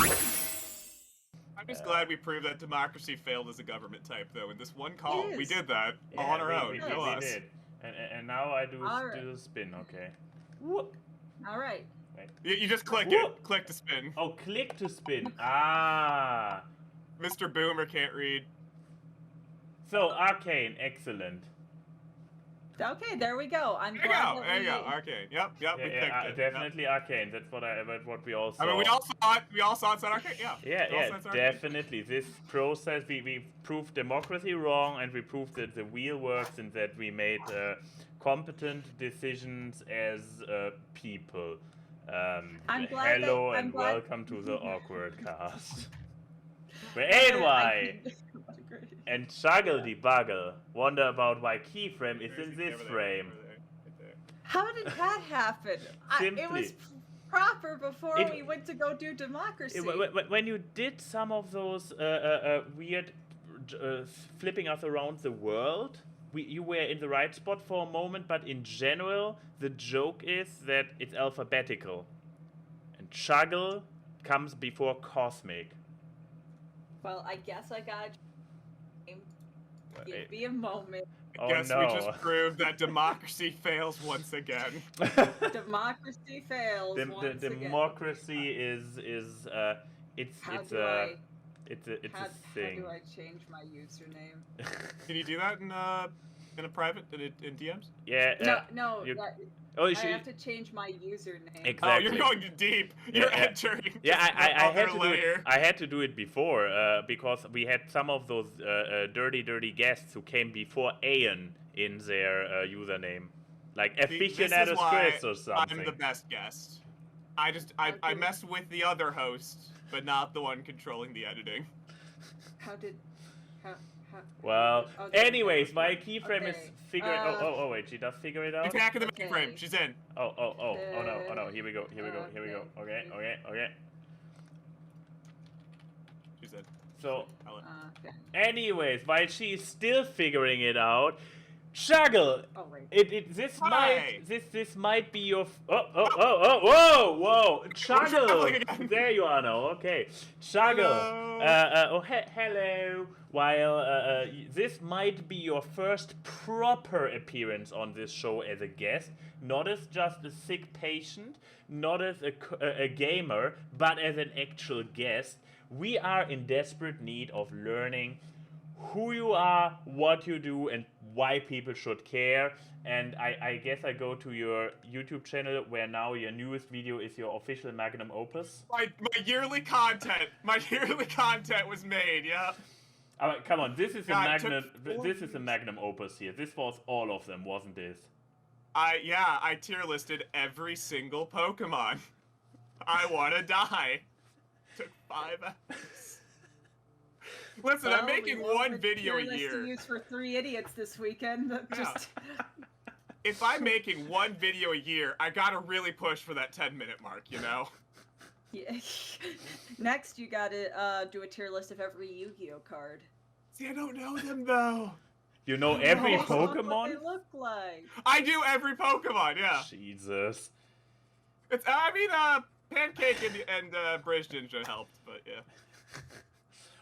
I'm just glad we proved that democracy failed as a government type, though. In this one call, we did that all on our own. We did. And now I do the spin, okay. All right. Wait. You just click it. Click to spin. Oh, click to spin. Ah. Mr. Boomer can't read. So, Arcane, excellent. Okay, there we go. There you go. Arcane. Yep. Yeah, definitely Arcane. That's what we all saw. I mean, we all saw it's not Arcane. Yeah, definitely. This process, we proved democracy wrong, and we proved that the wheel works, and that we made competent decisions as people. Hello and welcome to the AWKWARDCast. Where ANY and ChuggleDBugl wonder about why Keyframe is in this frame. How did that happen? It was proper before we went to go do democracy. When you did some of those weird flipping us around the world, you were in the right spot for a moment, but in general, the joke is that it's alphabetical. And Chuggle comes before Cosmic. Well, I guess I got give me a moment. I guess we just proved that democracy fails once again. Democracy fails once again. Democracy is it's a thing. How do I change my username? Can you do that in a private in DMs? Yeah. No. I have to change my username. Exactly. Oh, you're going deep. You're entering. Yeah, I had to do it before because we had some of those dirty guests who came before Aeon in their username, like aficionados Chris or something. I'm the best guest. I messed with the other host, but not the one controlling the editing. Well, anyways, my Keyframe is figuring. Oh, wait, she does figure it out. You can hack in the Keyframe. She's in. Oh no. Here we go. Okay. She's in. So, anyways, while she is still figuring it out, Chuggle. Oh wait. This might be your. Whoa! Chuggle. There you are now. Okay, Chuggle. Hello. While this might be your first proper appearance on this show as a guest, not as just a sick patient, not as a gamer, but as an actual guest, we are in desperate need of learning who you are, what you do, and why people should care. And I guess I go to your YouTube channel, where now your newest video is your official magnum opus. My yearly content was made. Yeah. Come on, this is a magnum opus here. This was all of them, wasn't this? I tier listed every single Pokemon. I wanna die. Took 5 hours. Listen, I'm making one video a year. To use for 3 idiots this weekend. If I'm making one video a year, I gotta really push for that 10-minute mark, you know? Yeah. Next, you gotta do a tier list of every Yu-Gi-Oh card. See, I don't know them though. You know every Pokemon? What they look like. I do every Pokemon, yeah. Jesus. Pancake and Bridge Ninja helped, but yeah.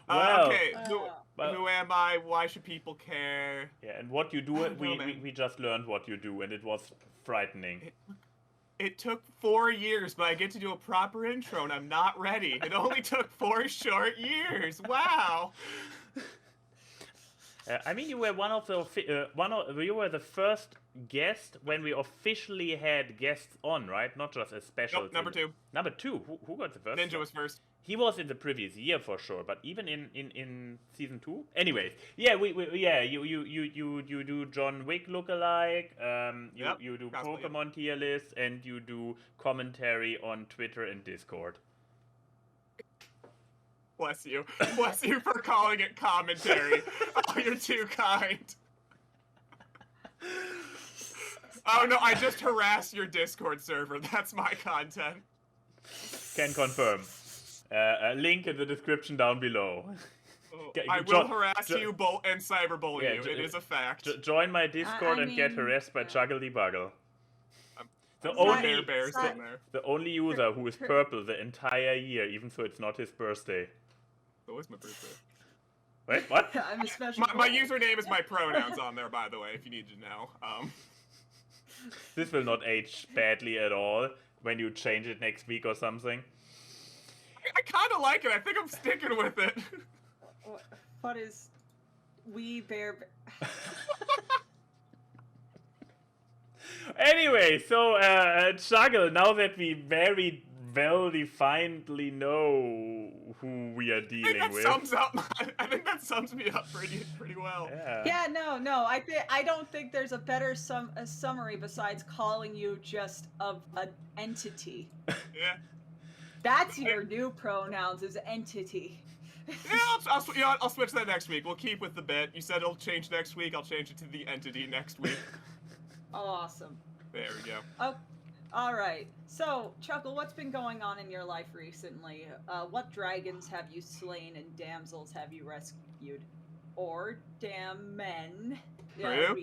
Well, okay, who am I? Why should people care? Yeah, and what you do, we just learned what you do, and it was frightening. It took 4 years, but I get to do a proper intro, and I'm not ready. It only took 4 short years. Wow. I mean, you were you were the first guest when we officially had guests on, right? Not just a special. Nope, number 2. Number 2. Who got the first? Ninja was first. He was in the previous year for sure, but even in season 2. Anyways, yeah, you do John Wick lookalike. You do Pokemon tier lists, and you do commentary on Twitter and Discord. Bless you for calling it commentary. Oh, you're too kind. Oh no, I just harassed your Discord server. That's my content. Can confirm. Link in the description down below. I will harass you and cyberbully you. It is a fact. Join my Discord and get harassed by ChuggleDBugl. The bear's in there. The only user who is purple the entire year, even though it's not his birthday. It was my birthday. Wait, what? I'm a special. My username is my pronouns on there, by the way, if you need to know. This will not age badly at all when you change it next week or something. I kind of like it. I think I'm sticking with it. What is wee bear? Anyway, so Chuggle, now that we very well definedly know who we are dealing with. I think that sums me up pretty well. Yeah, no. I don't think there's a better summary besides calling you just an entity. Yeah. That's your new pronouns, is entity. Yeah, I'll switch that next week. We'll keep with the bit. You said it'll change next week. I'll change it to the entity next week. Awesome. There we go. Oh, all right. So, Chuggle, what's been going on in your life recently? What dragons have you slain and damsels have you rescued? Or damn men? True.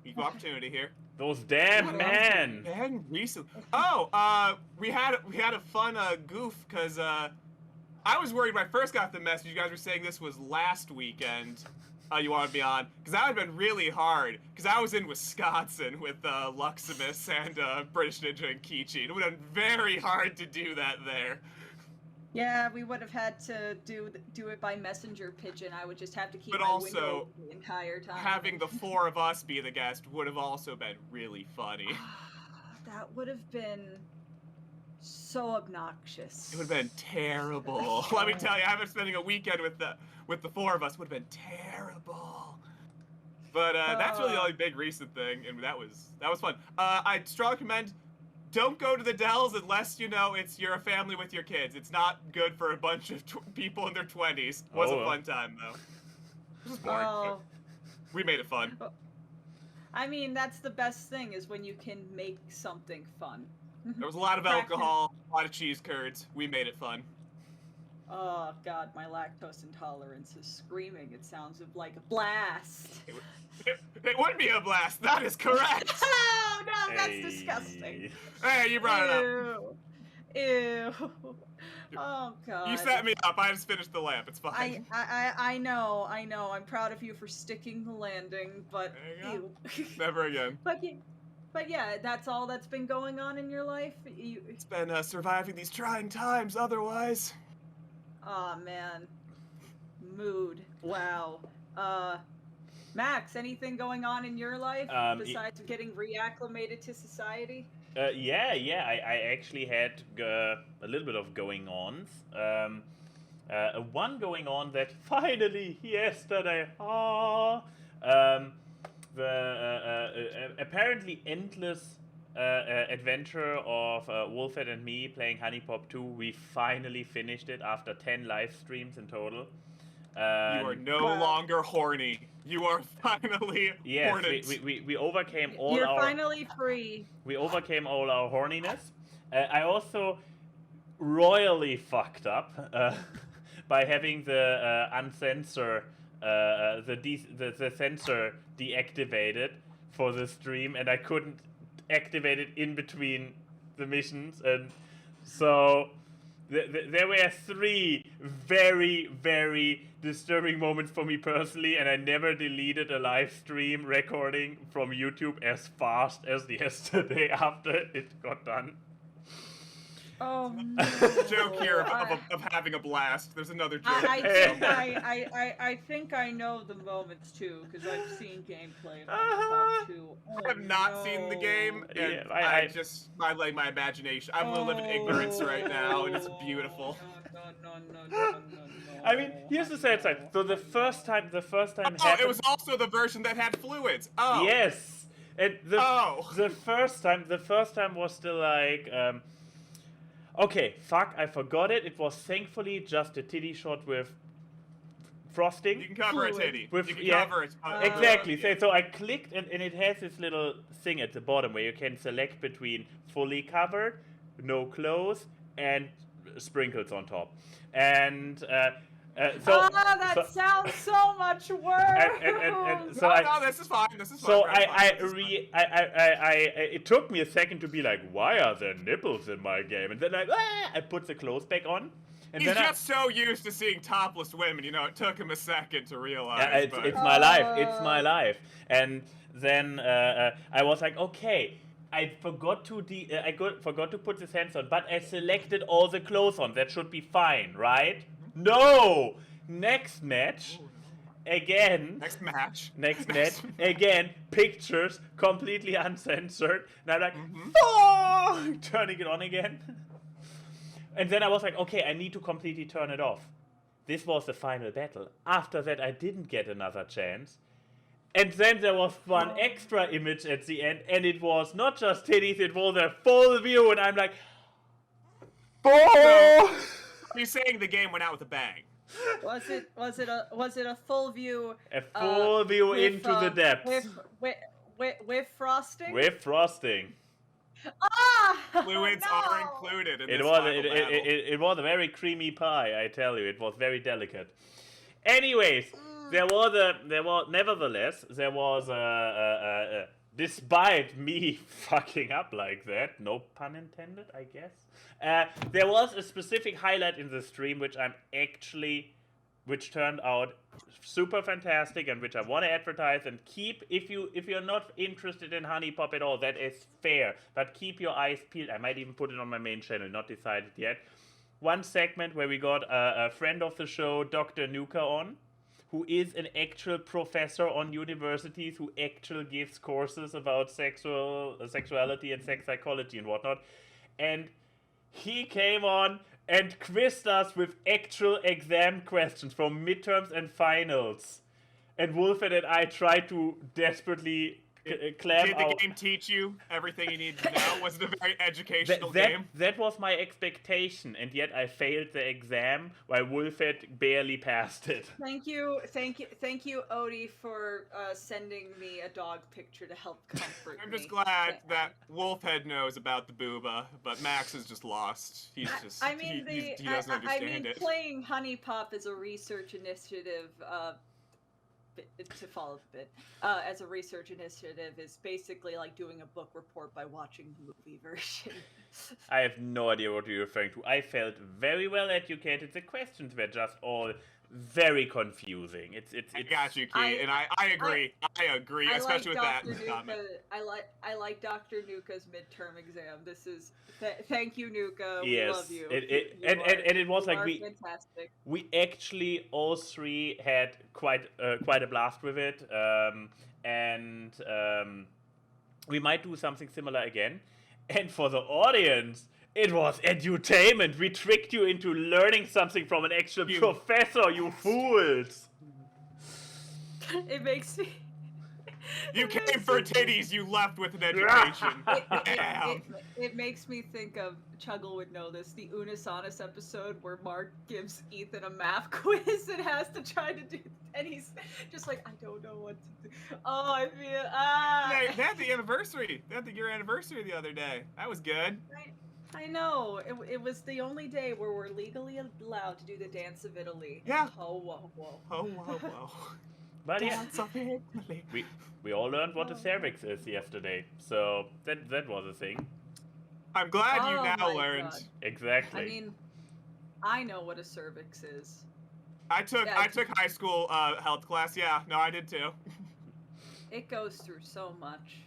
Equal opportunity here. Those damn men. Man, recently. Oh, we had a fun goof because I was worried when I first got the message. You guys were saying this was last weekend. You wanted me on because that would have been really hard because I was in Wisconsin with Luximus and British Ninja and Kichi. It would have been very hard to do that there. Yeah, we would have had to do it by messenger pigeon. I would just have to keep but my also, window open the entire time. Having the four of us be the guest would have also been really funny. That would have been so obnoxious. It would have been terrible. Let me tell you, I have spending a weekend with the four of us would have been terrible. But that's really the only big recent thing, and that was fun. I strongly recommend don't go to the Dells unless you're a family with your kids. It's not good for a bunch of people in their 20s. Was a fun time though. It was boring. Oh. We made it fun. I mean, that's the best thing is when you can make something fun. There was a lot of alcohol, a lot of cheese curds. We made it fun. Oh God, my lactose intolerance is screaming. It sounds like a blast. It would be a blast. That is correct. Oh no, that's disgusting. Hey, you brought it up. Ew. Oh God. You set me up. I just finished the lamp. It's fine. I know. I'm proud of you for sticking the landing, but ew. Never again. But yeah, that's all that's been going on in your life. It's been surviving these trying times. Otherwise. Aw, man. Mood. Wow. Max, anything going on in your life besides getting reacclimated to society? I actually had a little bit of going ons. One going on that finally yesterday, the apparently endless adventure of Wolfhead and me playing Honeypop 2, we finally finished it after 10 live streams in total. You are no longer horny. You are finally horny. We overcame all You're finally free. We overcame all our horniness. I also royally fucked up by having the uncensor the censor deactivated for the stream, and I couldn't activate it in between the missions, and so there were 3 very, very disturbing moments for me personally, and I never deleted a live stream recording from YouTube as fast as yesterday after it got done. Oh no. Joke here of having a blast. There's another joke. I think I know the moments too, because I've seen gameplay of Honeypop 2. I have not seen the game, and I like my imagination. I'm gonna live in ignorance right now, and it's beautiful. No. I mean, here's the sad side. So the first time happened. It was also the version that had fluids. Oh. Yes. And the first time was still like, okay, fuck, I forgot it. It was thankfully just a titty shot with frosting. You can cover a titty. You can cover it. Exactly. So I clicked, and it has this little thing at the bottom where you can select between fully covered, no clothes, and sprinkles on top. And That sounds so much worse. And so No, this is fine. This is fine. So Brad, it took me a second to be like, why are there nipples in my game? And then I put the clothes back on. And He's then just so used to seeing topless women, you know, it took him a second to realize. yeah, it's my life. It's my life. And then I was like, okay, I forgot to forgot to put the sense on, but I selected all the clothes on. That should be fine, right? No! Next match. Again. Next match. Next match. Again, pictures, completely uncensored. And I'm like, oh! Turning it on again. And then I was like, okay, I need to completely turn it off. This was the final battle. After that, I didn't get another chance. And then there was one extra image at the end, and it was not just titties, it was a full view, and I'm like, so, you're saying the game went out with a bang. Was it a full view? A full view with, into the depths. With frosting? With frosting. Fluids are included in It this was final battle. it was a very creamy pie, I tell you. It was very delicate. Anyways, there was despite me fucking up like that, no pun intended, I guess. There was a specific highlight in the stream which turned out super fantastic and which I want to advertise and keep. If you're not interested in Honey Pop at all, that is fair. But keep your eyes peeled. I might even put it on my main channel, not decided yet. One segment where we got a friend of the show, Dr. Nuka, on, who is an actual professor on universities who actually gives courses about sexuality and sex psychology and whatnot. And he came on and quizzed us with actual exam questions from midterms and finals. And Wolfhead and I tried to desperately clam out. Did the game teach you everything you needed to know? Was it a very educational game? That was my expectation, and yet I failed the exam while Wolfhead barely passed it. Thank you, Odie, for sending me a dog picture to help comfort I'm me. just glad that Wolfhead knows about the booba, but Max is just lost. He's just he doesn't understand it. Playing Honey Pop is a research initiative. To follow the bit, as a research initiative is basically like doing a book report by watching the movie version. I have no idea what you're referring to. I felt very well educated. The questions were just all very confusing. I got you, Key, and I agree. I agree, especially with that comment. I like Dr. Nuka's midterm exam. This is thank you, Nuka. Yes, we love you. And it was like fantastic. We actually all three had quite a blast with it, and we might do something similar again. And for the audience, it was edutainment. We tricked you into learning something from an actual professor, you fools. It makes me... You came for titties, you left with an education. It makes me think of, Chuggle would know this, the Unisonis episode where Mark gives Ethan a math quiz and has to try to do, and he's just like, I don't know what to do. Oh, I feel, They had the anniversary. They had the year anniversary the other day. That was good. I know. It was the only day where we're legally allowed to do the Dance of Italy. Yeah. Oh, whoa, whoa. Oh, whoa, whoa. But yeah, Dance of Italy. we all learned what a cervix is yesterday, so that was a thing. I'm glad you now learned. God. Exactly. I mean, I know what a cervix is. I took high school health class. Yeah, no, I did too. It goes through so much.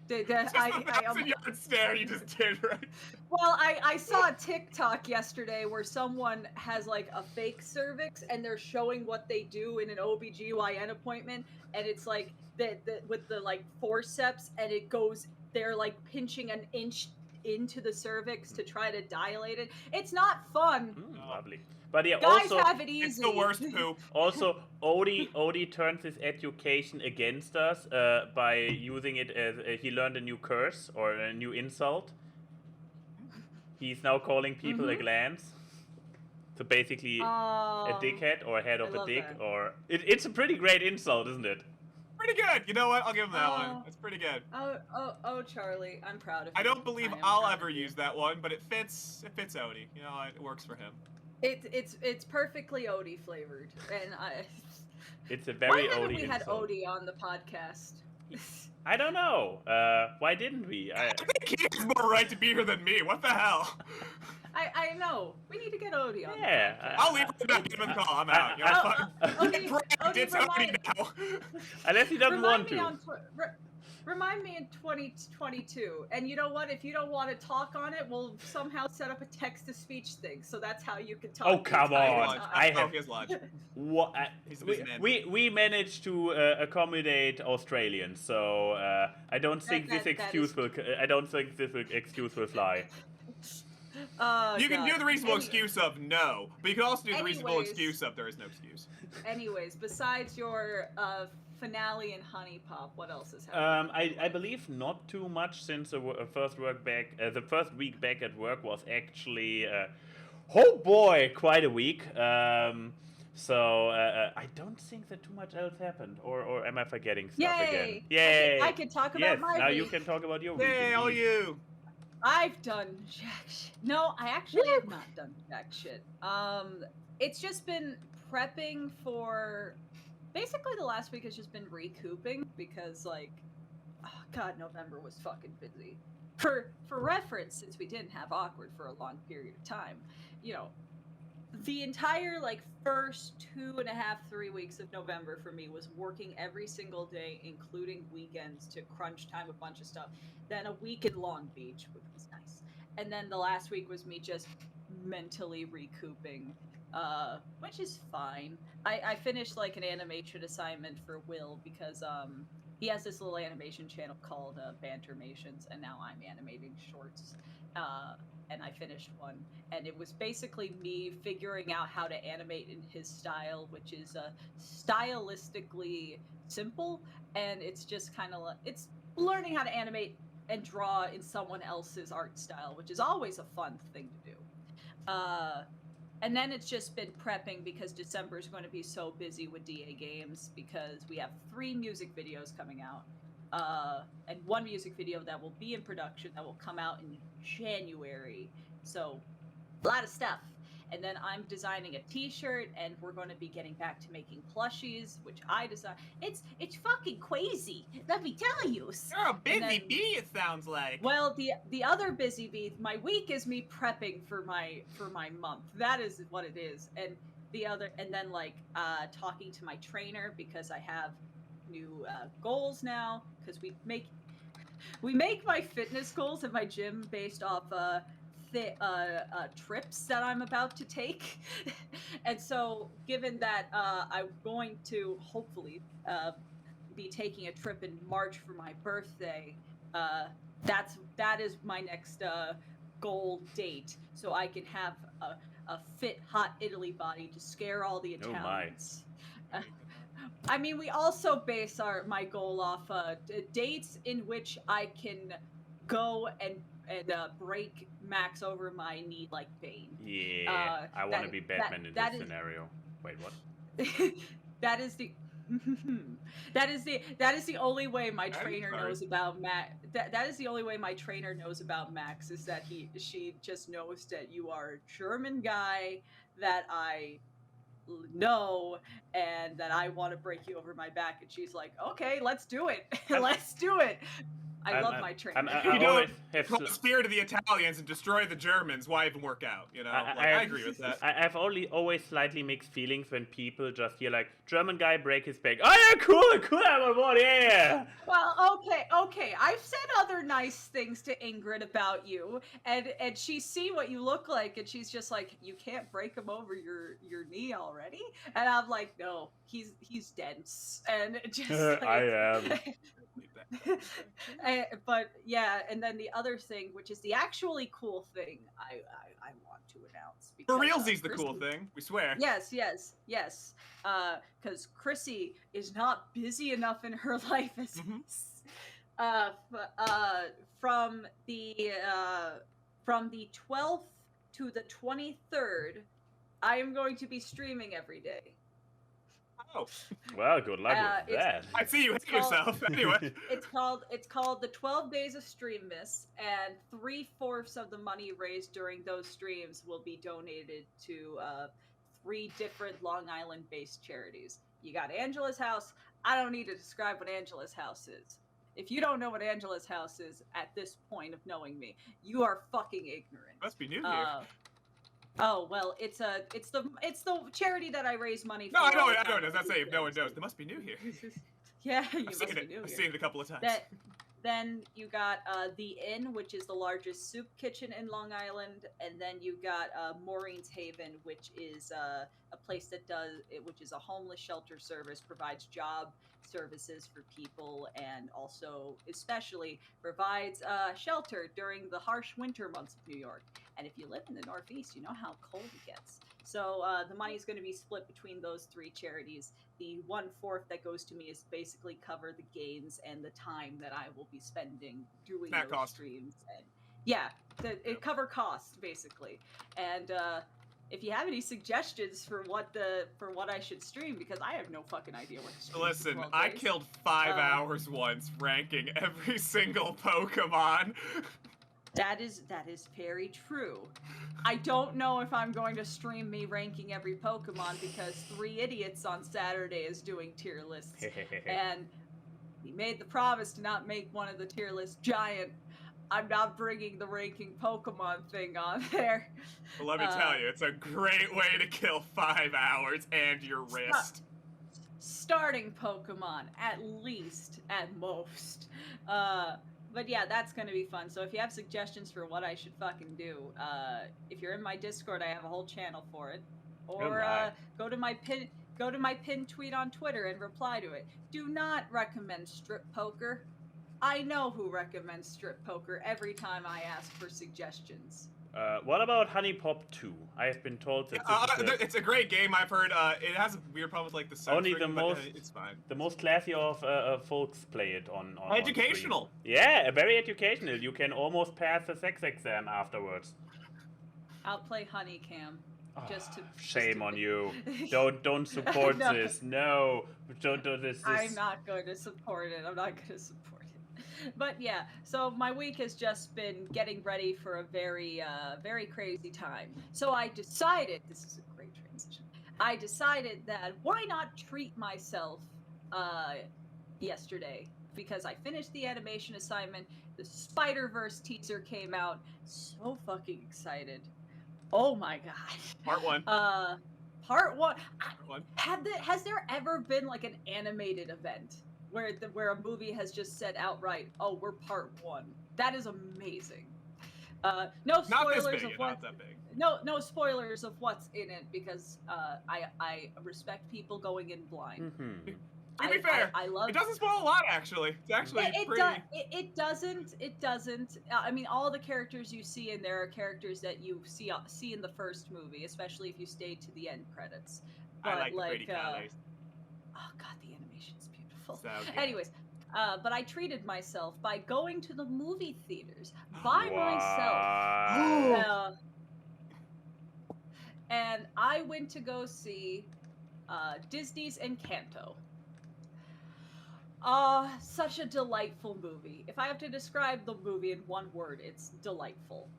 That's a yard stare you just did, right? Well, I saw a TikTok yesterday where someone has like a fake cervix and they're showing what they do in an OBGYN appointment, and it's like with the like forceps, and it goes, they're like pinching an inch into the cervix to try to dilate it. It's not fun. Lovely. But yeah, guys also, have it easy. It's the worst poop. Also, Odie turns his education against us by using it as he learned a new curse or a new insult. He's now calling people a glans. So basically, a dickhead or a head of a dick, that. or it's a pretty great insult, isn't it? Pretty good. You know what? I'll give him that one. It's pretty good. Oh, Charlie, I'm proud of you. I don't believe I'll ever use that one, but it fits Odie. You know, it works for him. It's perfectly Odie flavored, and It's a very why haven't Odie we had insult. Odie on the podcast? I don't know. Why didn't we? I think he has more right to be here than me. What the hell? I know. We need to get Odie on Yeah, the podcast. I'll leave it back in the call. I'm out. You know, Odie, Brand, it's remind, Odie now. unless he doesn't want remind me to. on remind me in 2022. And you know what? If you don't want to talk on it, we'll somehow set up a text-to-speech thing. So that's how you can talk. Oh, the come entire on. time. I have- his lodge. What? He's a busy man. We managed to accommodate Australians, so I don't think this excuse will. I don't think this excuse will fly. You can God. do the reasonable excuse of no, but you can also do the reasonable Anyways. excuse of there is no excuse. Anyways, besides your finale and Honey Pop, what else is happening? I believe not too much since the the first week back at work was actually, oh boy, quite a week. So I don't think that too much else happened, or am I forgetting stuff again? Yay! I can talk about Yes, my now week. you can talk about your week. Yay, all indeed. you! I've done jack shit. No, I actually have not done jack shit. It's just been prepping for. Basically, the last week has just been recouping because, like, oh God, November was fucking busy. For reference, since we didn't have awkward for a long period of time, you know, the entire like first 2.5-3 weeks of November for me was working every single day, including weekends, to crunch time a bunch of stuff. Then a week in Long Beach, which was nice, and then the last week was me just mentally recouping, which is fine. I finished like an animation assignment for Will because he has this little animation channel called Bantermations, and now I'm animating shorts. And I finished one, and it was basically me figuring out how to animate in his style, which is stylistically simple, and it's just kind of it's learning how to animate and draw in someone else's art style, which is always a fun thing to do. And then it's just been prepping because December is going to be so busy with DA games because we have 3 music videos coming out. And 1 music video that will be in production that will come out in January. So, a lot of stuff. And then I'm designing a t-shirt, and we're going to be getting back to making plushies, which I design. It's fucking crazy, let me tell you. You're a busy bee, it sounds like. Well, the other busy bee, my week is me prepping for my month. That is what it is. And then like talking to my trainer because I have new goals now, because we make my fitness goals at my gym based off trips that I'm about to take. And so given that I'm going to hopefully be taking a trip in March for my birthday, that is my next goal date, so I can have a fit hot Italy body to scare all the Italians. I mean, we also base my goal off dates in which I can go and break Max over my knee like Bane. Yeah, I want to be Batman in this scenario. Wait, what? That is the the only way my trainer knows about Max. That is the only way my trainer knows about Max, is that she just knows that you are a German guy that I know and that I want to break you over my back, and she's like, okay, let's do it. Let's do it. I love my trainer. You don't pull the spirit of the Italians and destroy the Germans. Why even work out? You know, I agree with that. I've always slightly mixed feelings when people just hear like German guy break his back. Oh yeah, cool, I'm on board, yeah. Well, okay. I've said other nice things to Ingrid about you, and she see what you look like, and she's just like, you can't break him over your knee already, and I'm like, no, he's dense, and just like, I am. But yeah, and then the other thing, which is the actually cool thing, I want to announce. Because, for realsies, the cool thing, we swear. Yes. Because Chrissy is not busy enough in her life as this. From the 12th to the 23rd, I am going to be streaming every day. Oh, Well, good luck with that. I see you hit yourself. Anyway. It's called the 12 Days of Stream Miss, and 3/4 of the money raised during those streams will be donated to 3 different Long Island-based charities. You got Angela's House. I don't need to describe what Angela's House is. If you don't know what Angela's House is at this point of knowing me, you are fucking ignorant. Must be new here. Oh well, it's the charity that I raise money for. No, I know. I was not saying no one knows. They must be new here. Yeah, you I've must seen be it. new I've here. seen it a couple of times. Then you got the Inn, which is the largest soup kitchen in Long Island, and then you got Maureen's Haven, which is a place which is a homeless shelter service, provides job services for people, and also especially provides shelter during the harsh winter months of New York. And if you live in the Northeast, you know how cold it gets. So the money is going to be split between those 3 charities. The 1/4 that goes to me is basically cover the gains and the time that I will be spending doing those streams. And it cover costs basically. And if you have any suggestions for what I should stream, because I have no fucking idea what to stream. Listen, I killed 5 hours once ranking every single Pokemon. That is very true. I don't know if I'm going to stream me ranking every Pokemon because 3 idiots on Saturday is doing tier lists. And we made the promise to not make one of the tier lists giant. I'm not bringing the ranking Pokemon thing on there. Well, let me tell you, it's a great way to kill 5 hours and your wrist. Starting Pokemon, at least, at most. But yeah, that's going to be fun. So if you have suggestions for what I should fucking do, if you're in my Discord, I have a whole channel for it. Or go to my pinned tweet on Twitter and reply to it. Do not recommend strip poker. I know who recommends strip poker every time I ask for suggestions. What about Honey Pop 2? I have been told that it's a great game. I've heard it has a weird problem with like the censoring, it's fine. The most classy of folks play it on educational. On yeah, very educational. You can almost pass the sex exam afterwards. I'll play Honeycam. Shame on you. Don't support this. No. Don't do this. I'm not going to support it. I'm not going to support it. But yeah, so my week has just been getting ready for a very, very crazy time. So I decided, this is a great transition, I decided that why not treat myself yesterday? Because I finished the animation assignment, the Spider-Verse teaser came out, so fucking excited. Oh my god. Part 1. Part one. Has there ever been like an animated event where a movie has just said outright, "Oh, we're part 1"? That is amazing. No spoilers of what. No spoilers of what's in it because I respect people going in blind. Mm-hmm. To be fair, I love. It doesn't spoil a lot, actually. It's actually pretty. It doesn't. I mean, all the characters you see in there are characters that you see in the first movie, especially if you stay to the end credits. But I like the pretty colors. Oh god, the animation's beautiful. So good. Anyways, but I treated myself by going to the movie theaters by myself. And I went to go see Disney's Encanto. Such a delightful movie. If I have to describe the movie in one word, it's delightful.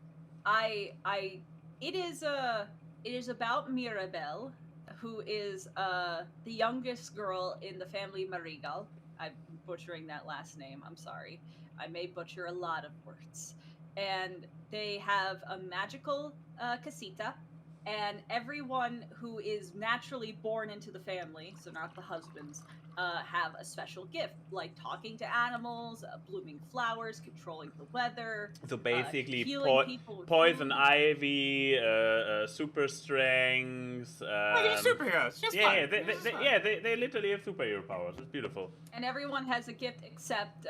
It is about Mirabelle, who is the youngest girl in the family Marigal. I'm butchering that last name, I'm sorry. I may butcher a lot of words. And they have a magical casita, and everyone who is naturally born into the family, so not the husbands, have a special gift, like talking to animals, blooming flowers, controlling the weather. So basically, poison ivy, super strength. Like superheroes, just they literally have superhero powers. It's beautiful. And everyone has a gift except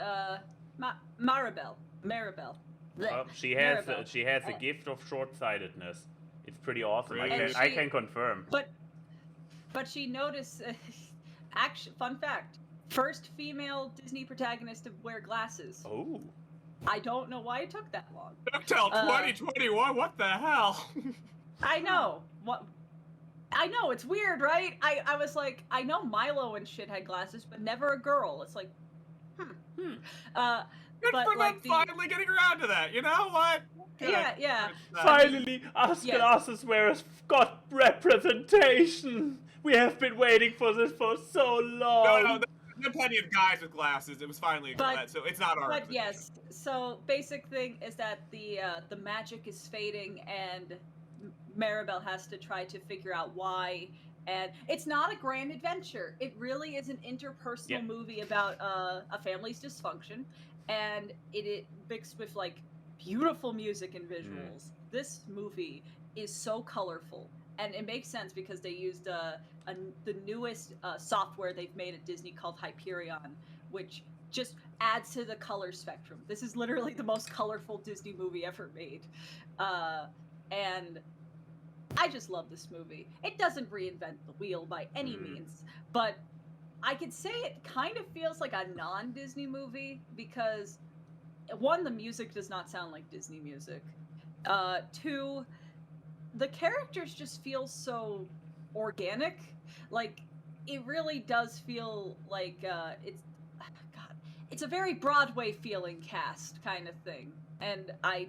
Maribel. She has a gift of short-sightedness. It's pretty awesome. I can confirm. But she noticed. Actually, fun fact: first female Disney protagonist to wear glasses. Oh. I don't know why it took that long. Until 2021. What the hell? I know. What? I know, it's weird, right? I was like, I know Milo and shit had glasses, but never a girl. It's like, Uh, Good but for like them finally getting around to that. You know what? Good. yeah. Finally, us Yes. glasses wearers got representation. We have been waiting for this for so long. No, there are plenty of guys with glasses. It was finally a girl, so it's not our But representation. yes, so basic thing is that the magic is fading, and Maribel has to try to figure out why. And it's not a grand adventure. It really is an interpersonal movie about a family's dysfunction, and it mixed with like beautiful music and visuals. This movie is so colorful, and it makes sense because they used the newest software they've made at Disney called Hyperion, which just adds to the color spectrum. This is literally the most colorful Disney movie ever made, and I just love this movie. It doesn't reinvent the wheel by any means, but I could say it kind of feels like a non-Disney movie because, one, the music does not sound like Disney music. Two, the characters just feel so organic. Like, it really does feel like it's a very Broadway feeling cast kind of thing. And I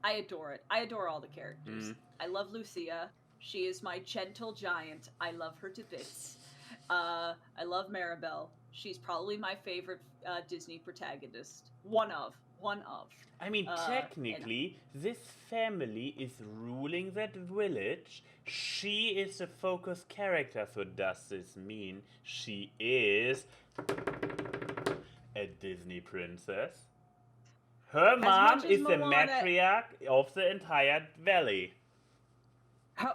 adore it. I adore all the characters. I love Lucia. She is my gentle giant. I love her to bits. I love Maribel. She's probably my favorite Disney protagonist. One of. I mean, technically, this family is ruling that village. She is a focus character, so does this mean she is a Disney princess? Her mom is the matriarch of the entire valley. Her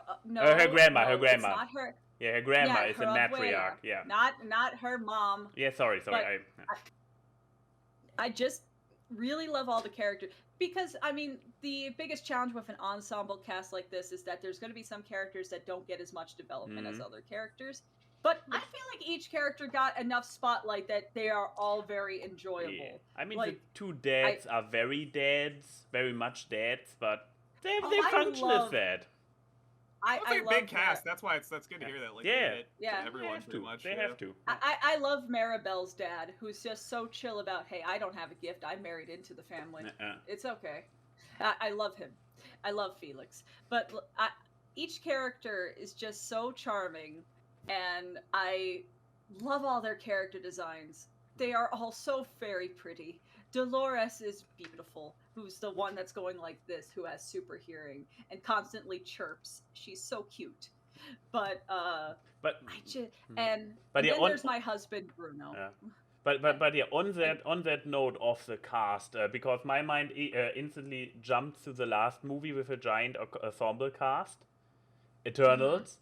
grandma. It's not her. Yeah, her grandma is a matriarch. Yeah. Not her mom. Yeah, sorry. I just really love all the characters because, I mean, the biggest challenge with an ensemble cast like this is that there's going to be some characters that don't get as much development as other characters. But I feel like each character got enough spotlight that they are all very enjoyable. Yeah. I mean, the two dads are very much dads, but they function as that. I love a big cast. That's why that's good to hear that. Like, everyone pretty much. They have to. I love Maribel's dad, who's just so chill about, hey, I don't have a gift. I married into the family. It's okay. I love him. I love Felix. But each character is just so charming. And I love all their character designs. They are all so very pretty. Dolores is beautiful, who's the one that's going like this, who has super hearing and constantly chirps. She's so cute. But then there's my husband Bruno. Yeah. But yeah, on that note of the cast, because my mind instantly jumped to the last movie with a giant ensemble cast, Eternals.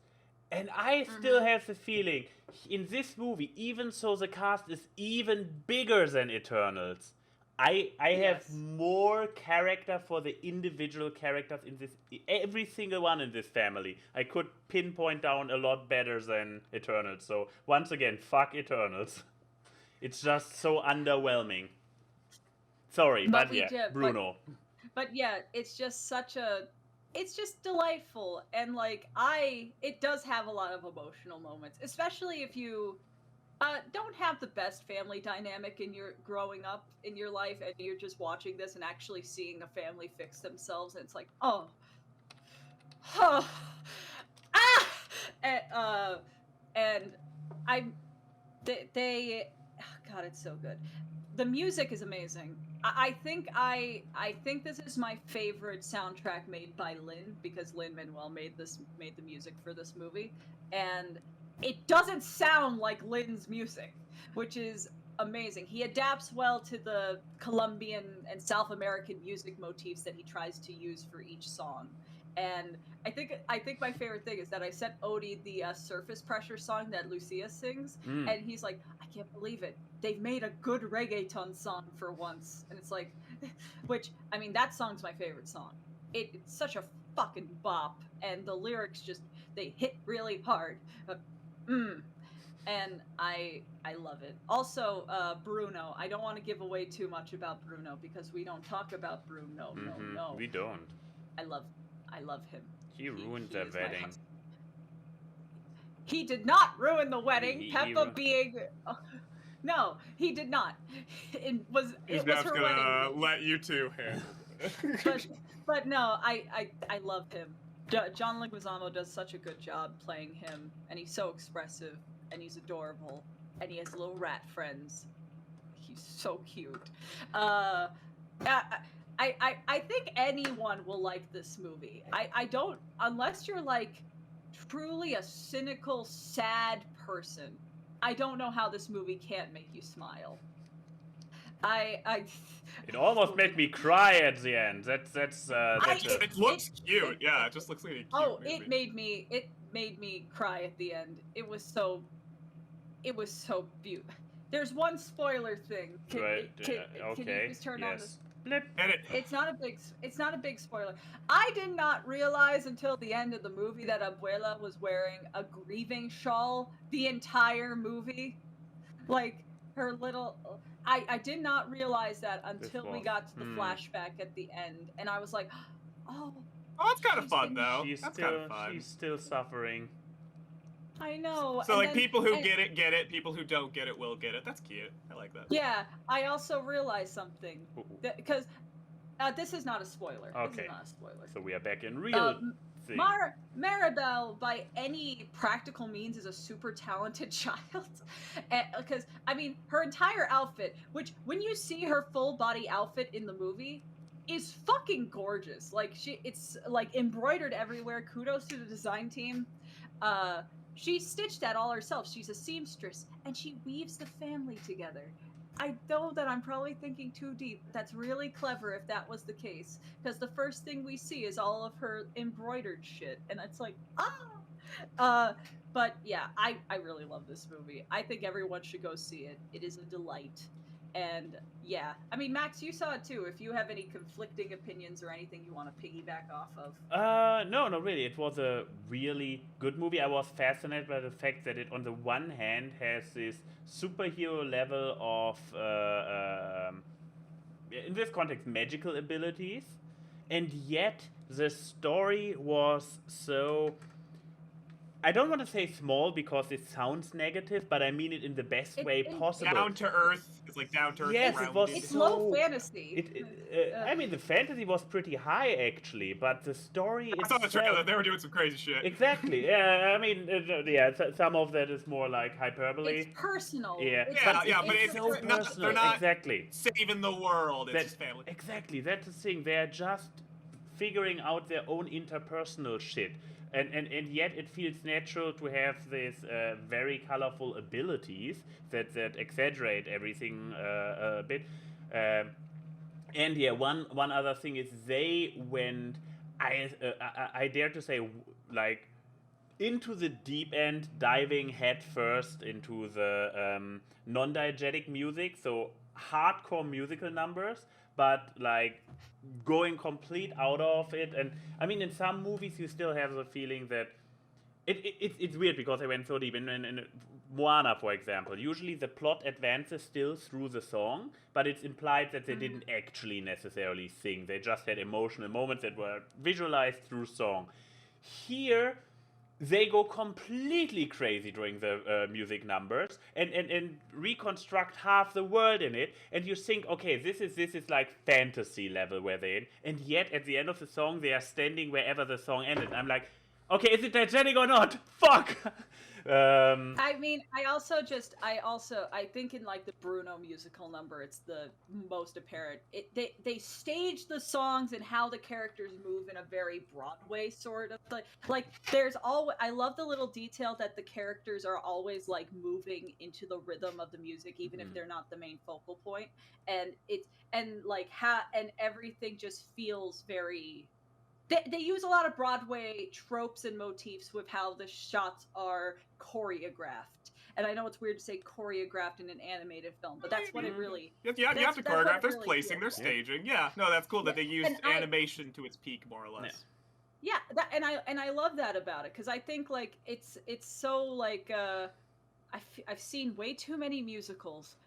And I still have the feeling, in this movie, even so the cast is even bigger than Eternals, I have more character for the individual characters in this, every single one in this family. I could pinpoint down a lot better than Eternals. So, once again, fuck Eternals. It's just so underwhelming. Sorry, but Bruno. But yeah, it's just it's just delightful, and like it does have a lot of emotional moments, especially if you don't have the best family dynamic in your growing up in your life, and you're just watching this and actually seeing a family fix themselves, and it's like, God, it's so good. The music is amazing. I think this is my favorite soundtrack made by Lin, because Lin-Manuel made the music for this movie, and it doesn't sound like Lin's music, which is amazing. He adapts well to the Colombian and South American music motifs that he tries to use for each song. And I think my favorite thing is that I sent Odie the Surface Pressure song that Lucia sings, and he's like, I can't believe it. They've made a good reggaeton song for once. And it's like, which, I mean, that song's my favorite song. It's such a fucking bop, and the lyrics just, they hit really hard. And I love it. Also, Bruno. I don't want to give away too much about Bruno, because we don't talk about Bruno. No. We don't. I love him. He ruined their wedding. He did not ruin the wedding. He Peppa being. No, he did not. It was her gonna wedding. let you two handle it. But no, I love him. John Leguizamo does such a good job playing him, and he's so expressive, and he's adorable, and he has little rat friends. He's so cute. I think anyone will like this movie. I don't, unless you're like truly a cynical, sad person. I don't know how this movie can't make you smile. It almost made me cry at the end. It looks cute. Yeah, it just looks like a cute movie. It made me cry at the end. It was so beautiful. There's one spoiler thing. Can you please turn on this? Blip. It's not a big spoiler. I did not realize until the end of the movie that Abuela was wearing a grieving shawl the entire movie. Like her little I did not realize that until we got to the flashback at the end, and I was like, oh, that's kind of fun though. That's kind of fun. She's still suffering. I know. So like people who get it, people who don't get it will get it. That's cute. I like that. Yeah, I also realized something because this is not a spoiler. Okay. This is not a spoiler. So we are back in real thing. Maribel, by any practical means, is a super talented child. Because I mean, her entire outfit, which when you see her full body outfit in the movie, is fucking gorgeous. Like it's like embroidered everywhere. Kudos to the design team. She stitched that all herself. She's a seamstress, and she weaves the family together. I know that I'm probably thinking too deep. That's really clever if that was the case, because the first thing we see is all of her embroidered shit, and it's like, but yeah, I really love this movie. I think everyone should go see it. It is a delight. And yeah, I mean, Max, you saw it too. If you have any conflicting opinions or anything you want to piggyback off of. No, not really. It was a really good movie. I was fascinated by the fact that it, on the one hand, has this superhero level of, in this context, magical abilities, and yet the story was so... I don't want to say small because it sounds negative, but I mean it in the best way possible. Down to earth. It's like down to earth. Yes, it was. It's low fantasy. I mean, the fantasy was pretty high actually, but the story. I saw the trailer. They were doing some crazy shit. Exactly. Yeah. I mean, some of that is more like hyperbole. It's personal. Yeah. But it's so not, personal. they're not exactly saving the world. It's just family. Exactly. That's the thing. They're just figuring out their own interpersonal shit. And yet it feels natural to have these very colorful abilities that exaggerate everything a bit. And yeah, one other thing is they went, I dare to say, like, into the deep end, diving head first into the non-diegetic music, so hardcore musical numbers, but like going complete out of it. And I mean, in some movies you still have the feeling that it's weird because they went so deep. In Moana, for example, usually the plot advances still through the song, but it's implied that they didn't actually necessarily sing. They just had emotional moments that were visualized through song. Here they go completely crazy during the music numbers and reconstruct half the world in it, and you think, okay, this is like fantasy level where they're in, and yet at the end of the song they are standing wherever the song ended. And I'm like, okay, is it diegetic or not? Fuck. I mean, I think in like the Bruno musical number, it's the most apparent. They stage the songs and how the characters move in a very Broadway sort of like there's always, I love the little detail that the characters are always like moving into the rhythm of the music, even if they're not the main focal point, and everything just feels very. They use a lot of Broadway tropes and motifs with how the shots are choreographed. And I know it's weird to say choreographed in an animated film, but that's what it really... You have to choreograph. There's placing, there's staging. Yeah, no, that's cool that they used animation to its peak, more or less. Yeah, and I love that about it, because I think, like, it's so, like... I've seen way too many musicals...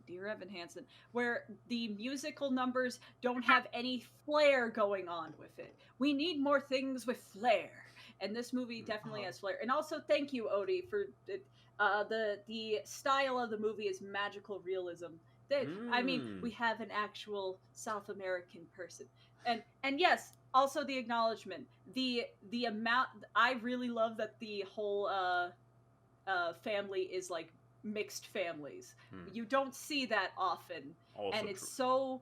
Dear Evan Hansen, where the musical numbers don't have any flair going on with it. We need more things with flair. and this movie definitely has flair. And also, thank you, Odie, for the style of the movie is magical realism. I mean, we have an actual South American person, and yes, also the acknowledgement, the amount. I really love that the whole family is like mixed families. You don't see that often, Also and it's true.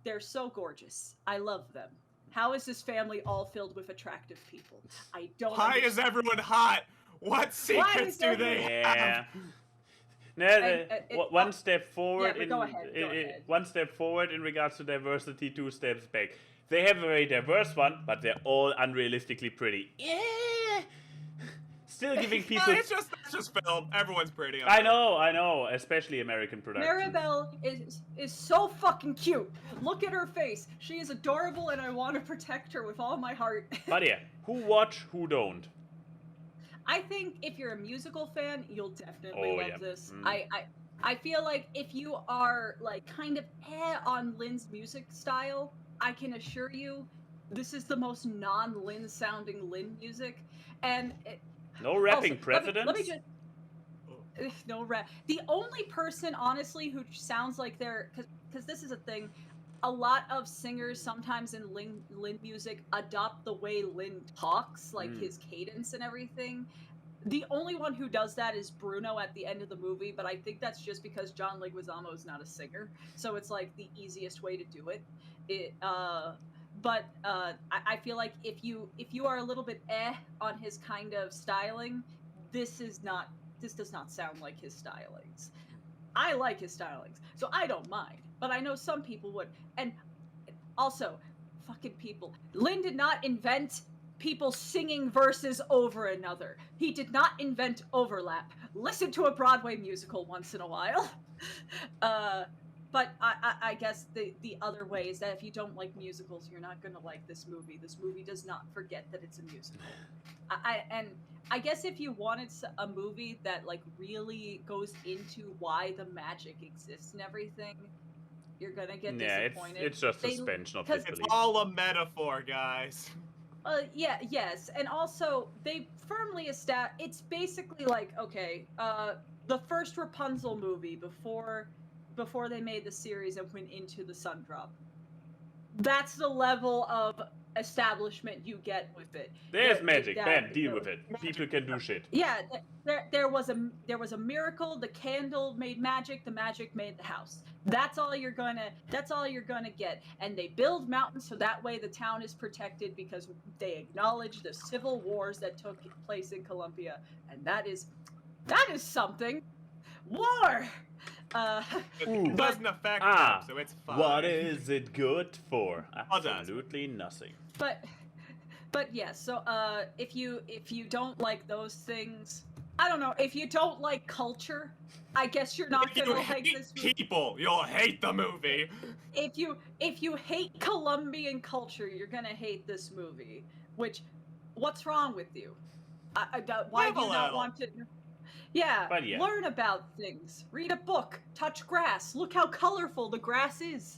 they're so gorgeous. I love them. How is this family all filled with attractive people? I don't. Why is everyone hot? What secrets is do they Yeah. have? No, one oh, step forward yeah, go ahead. one step forward in regards to diversity, 2 steps back. They have a very diverse one, but they're all unrealistically pretty. Yeah. Still giving people. It's just film. Everyone's pretty. I know, especially American productions. Maribel is so fucking cute. Look at her face. She is adorable, and I want to protect her with all my heart. But yeah, who watch, who don't. I think if you're a musical fan, you'll definitely love this. I feel like if you are like kind of on Lynn's music style, I can assure you, this is the most non-Lynn sounding Lynn music, and no rapping also, precedents. Let me just no rap. The only person, honestly, who sounds like they're because this is a thing. A lot of singers sometimes in Lynn music adopt the way Lynn talks, like his cadence and everything. The only one who does that is Bruno at the end of the movie, but I think that's just because John Leguizamo is not a singer, so it's like the easiest way to do it. I feel like if you are a little bit on his kind of styling, this does not sound like his stylings. I like his stylings, so I don't mind. But I know some people would. And also, fucking people. Lynn did not invent people singing verses over another. He did not invent overlap. Listen to a Broadway musical once in a while. But I guess the other way is that if you don't like musicals, you're not going to like this movie. This movie does not forget that it's a musical. I guess if you wanted a movie that like really goes into why the magic exists and everything, you're gonna get disappointed. It's just suspension of disbelief. It's all a metaphor, guys. Yes, and also they firmly established. It's basically like the first Rapunzel movie before they made the series and went into the sun drop. That's the level of establishment you get with it. There's magic. Bam, deal with it. People can do shit. Yeah, there was a miracle. The candle made magic. The magic made the house. That's all you're gonna get. And they build mountains so that way the town is protected because they acknowledge the civil wars that took place in Colombia, and that is something. War. It doesn't affect them, so it's fine. What is it good for? Absolutely nothing. But yeah, so if you don't like those things, I don't know, if you don't like culture, I guess you're not gonna like this movie. People, you'll hate the movie. If you hate Colombian culture, you're gonna hate this movie. What's wrong with you? Why do you not want to? Yeah, learn about things. Read a book. Touch grass. Look how colorful the grass is.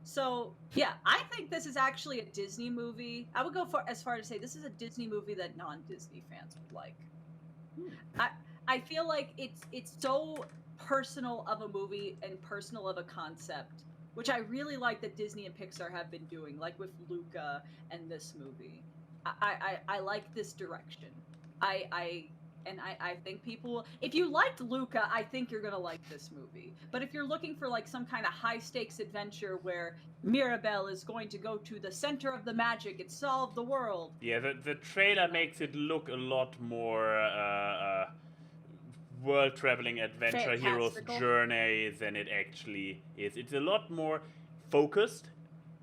So yeah, I think this is actually a Disney movie. I would go as far to say this is a Disney movie that non-Disney fans would like. I feel like it's so personal of a movie and personal of a concept, which I really like that Disney and Pixar have been doing, like with Luca and this movie. I like this direction. I think people, if you liked Luca, I think you're gonna like this movie. But if you're looking for like some kind of high stakes adventure where Mirabel is going to go to the center of the magic and solve the world. Yeah, the trailer makes it look a lot more world traveling adventure hero's journey than it actually is. It's a lot more focused,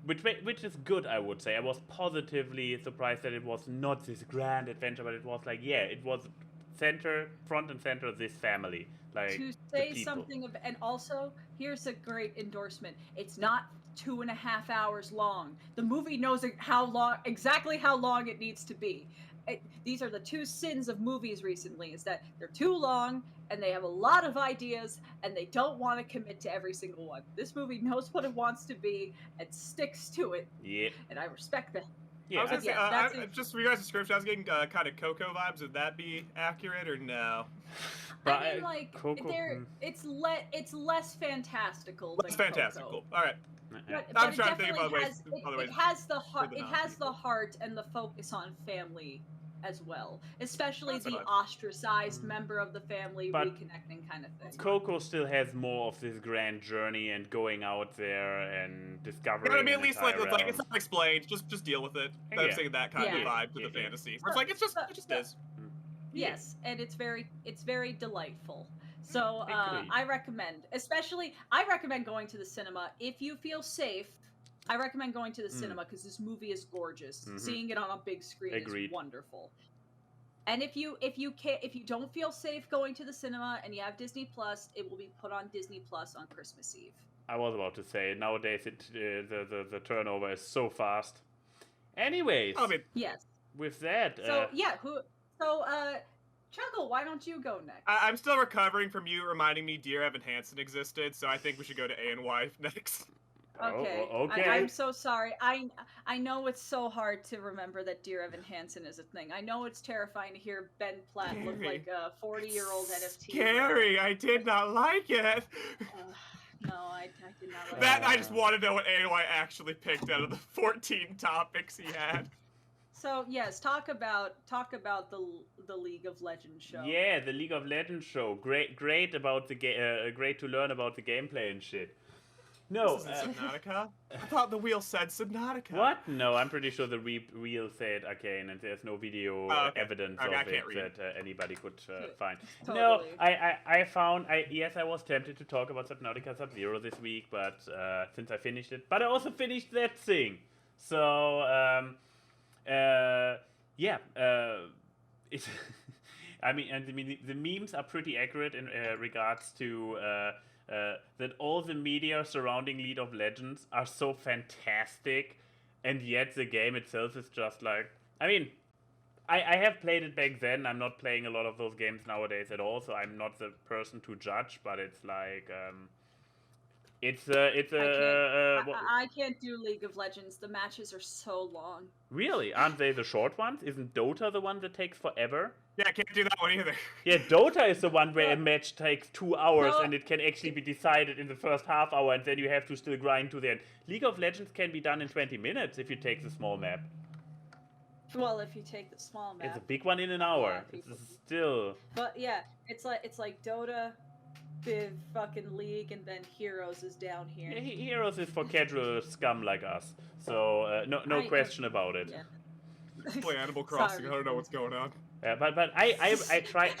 which is good, I would say. I was positively surprised that it was not this grand adventure, but it was like, yeah, it was front and center of this family, like to say something of. And also, here's a great endorsement: it's not 2.5 hours long. The movie knows exactly how long it needs to be. These are the two sins of movies recently: is that they're too long and they have a lot of ideas and they don't want to commit to every single one. This movie knows what it wants to be and sticks to it. Yeah, and I respect that. Yeah. I was gonna say, Yeah, that's it. just for your guys' description, I was getting kind of Coco vibes. Would that be accurate or no? But, I mean, like, Coco, it's less fantastical That's than fantastic. Coco. Cool. All right. But, I'm it trying to think of definitely other ways. has Other ways it has the for heart. the It has the non-people. heart and the focus on family as well, especially That's the fine. ostracized member of the family But reconnecting kind of thing. Coco still has more of this grand journey and going out there and discovering. You know what I mean? At an least entire like it's realm. not explained. Just deal with it. Yeah. I'm saying that kind of Yeah. vibe to the Yeah. fantasy. Where it's like it just is. Yes, and it's very delightful. So Agreed. I recommend going to the cinema if you feel safe. I recommend going to the cinema because this movie is gorgeous. Seeing it on a big screen is wonderful. And if you don't feel safe going to the cinema and you have Disney Plus, it will be put on Disney Plus on Christmas Eve. I was about to say nowadays the turnover is so fast. Anyways, I mean, yes. With that, Chuggle, why don't you go next? I'm still recovering from you reminding me Dear Evan Hansen existed, so I think we should go to ANY next. Okay. Okay. I'm so sorry. I know it's so hard to remember that Dear Evan Hansen is a thing. I know it's terrifying to hear Ben Platt look like a 40-year-old NFT. Scary. I did not like it. No, I did not like That it. I just want to know what ANY actually picked out of the 14 topics he had. So yes, talk about the League of Legends show. Yeah, the League of Legends show. Great about the great to learn about the gameplay and shit. No, This isn't Subnautica. I thought the wheel said Subnautica. What? No, I'm pretty sure the wheel said Arcane, and there's no video evidence of it that anybody could find. Totally. No, I found yes, I was tempted to talk about Subnautica Sub-Zero this week, but since I finished it, but I also finished that thing. So it's I mean, the memes are pretty accurate in regards to that all the media surrounding League of Legends are so fantastic, and yet the game itself is just like, I mean, I have played it back then. I'm not playing a lot of those games nowadays at all, so I'm not the person to judge. But it's like, I can't do League of Legends. The matches are so long. Really? Aren't they the short ones? Isn't Dota the one that takes forever? Yeah, I can't do that one either. Yeah, Dota is the one where a match takes 2 hours and it can actually be decided in the first half hour, and then you have to still grind to the end. League of Legends can be done in 20 minutes if you take the small map. Well, if you take the small map. It's a big one in an hour. It's still. But yeah, it's like Dota, the fucking League, and then Heroes is down here. Yeah, Heroes is for casual scum like us. So no question about it. Yeah. Play Animal Crossing. Sorry. I don't know what's going on. But I try.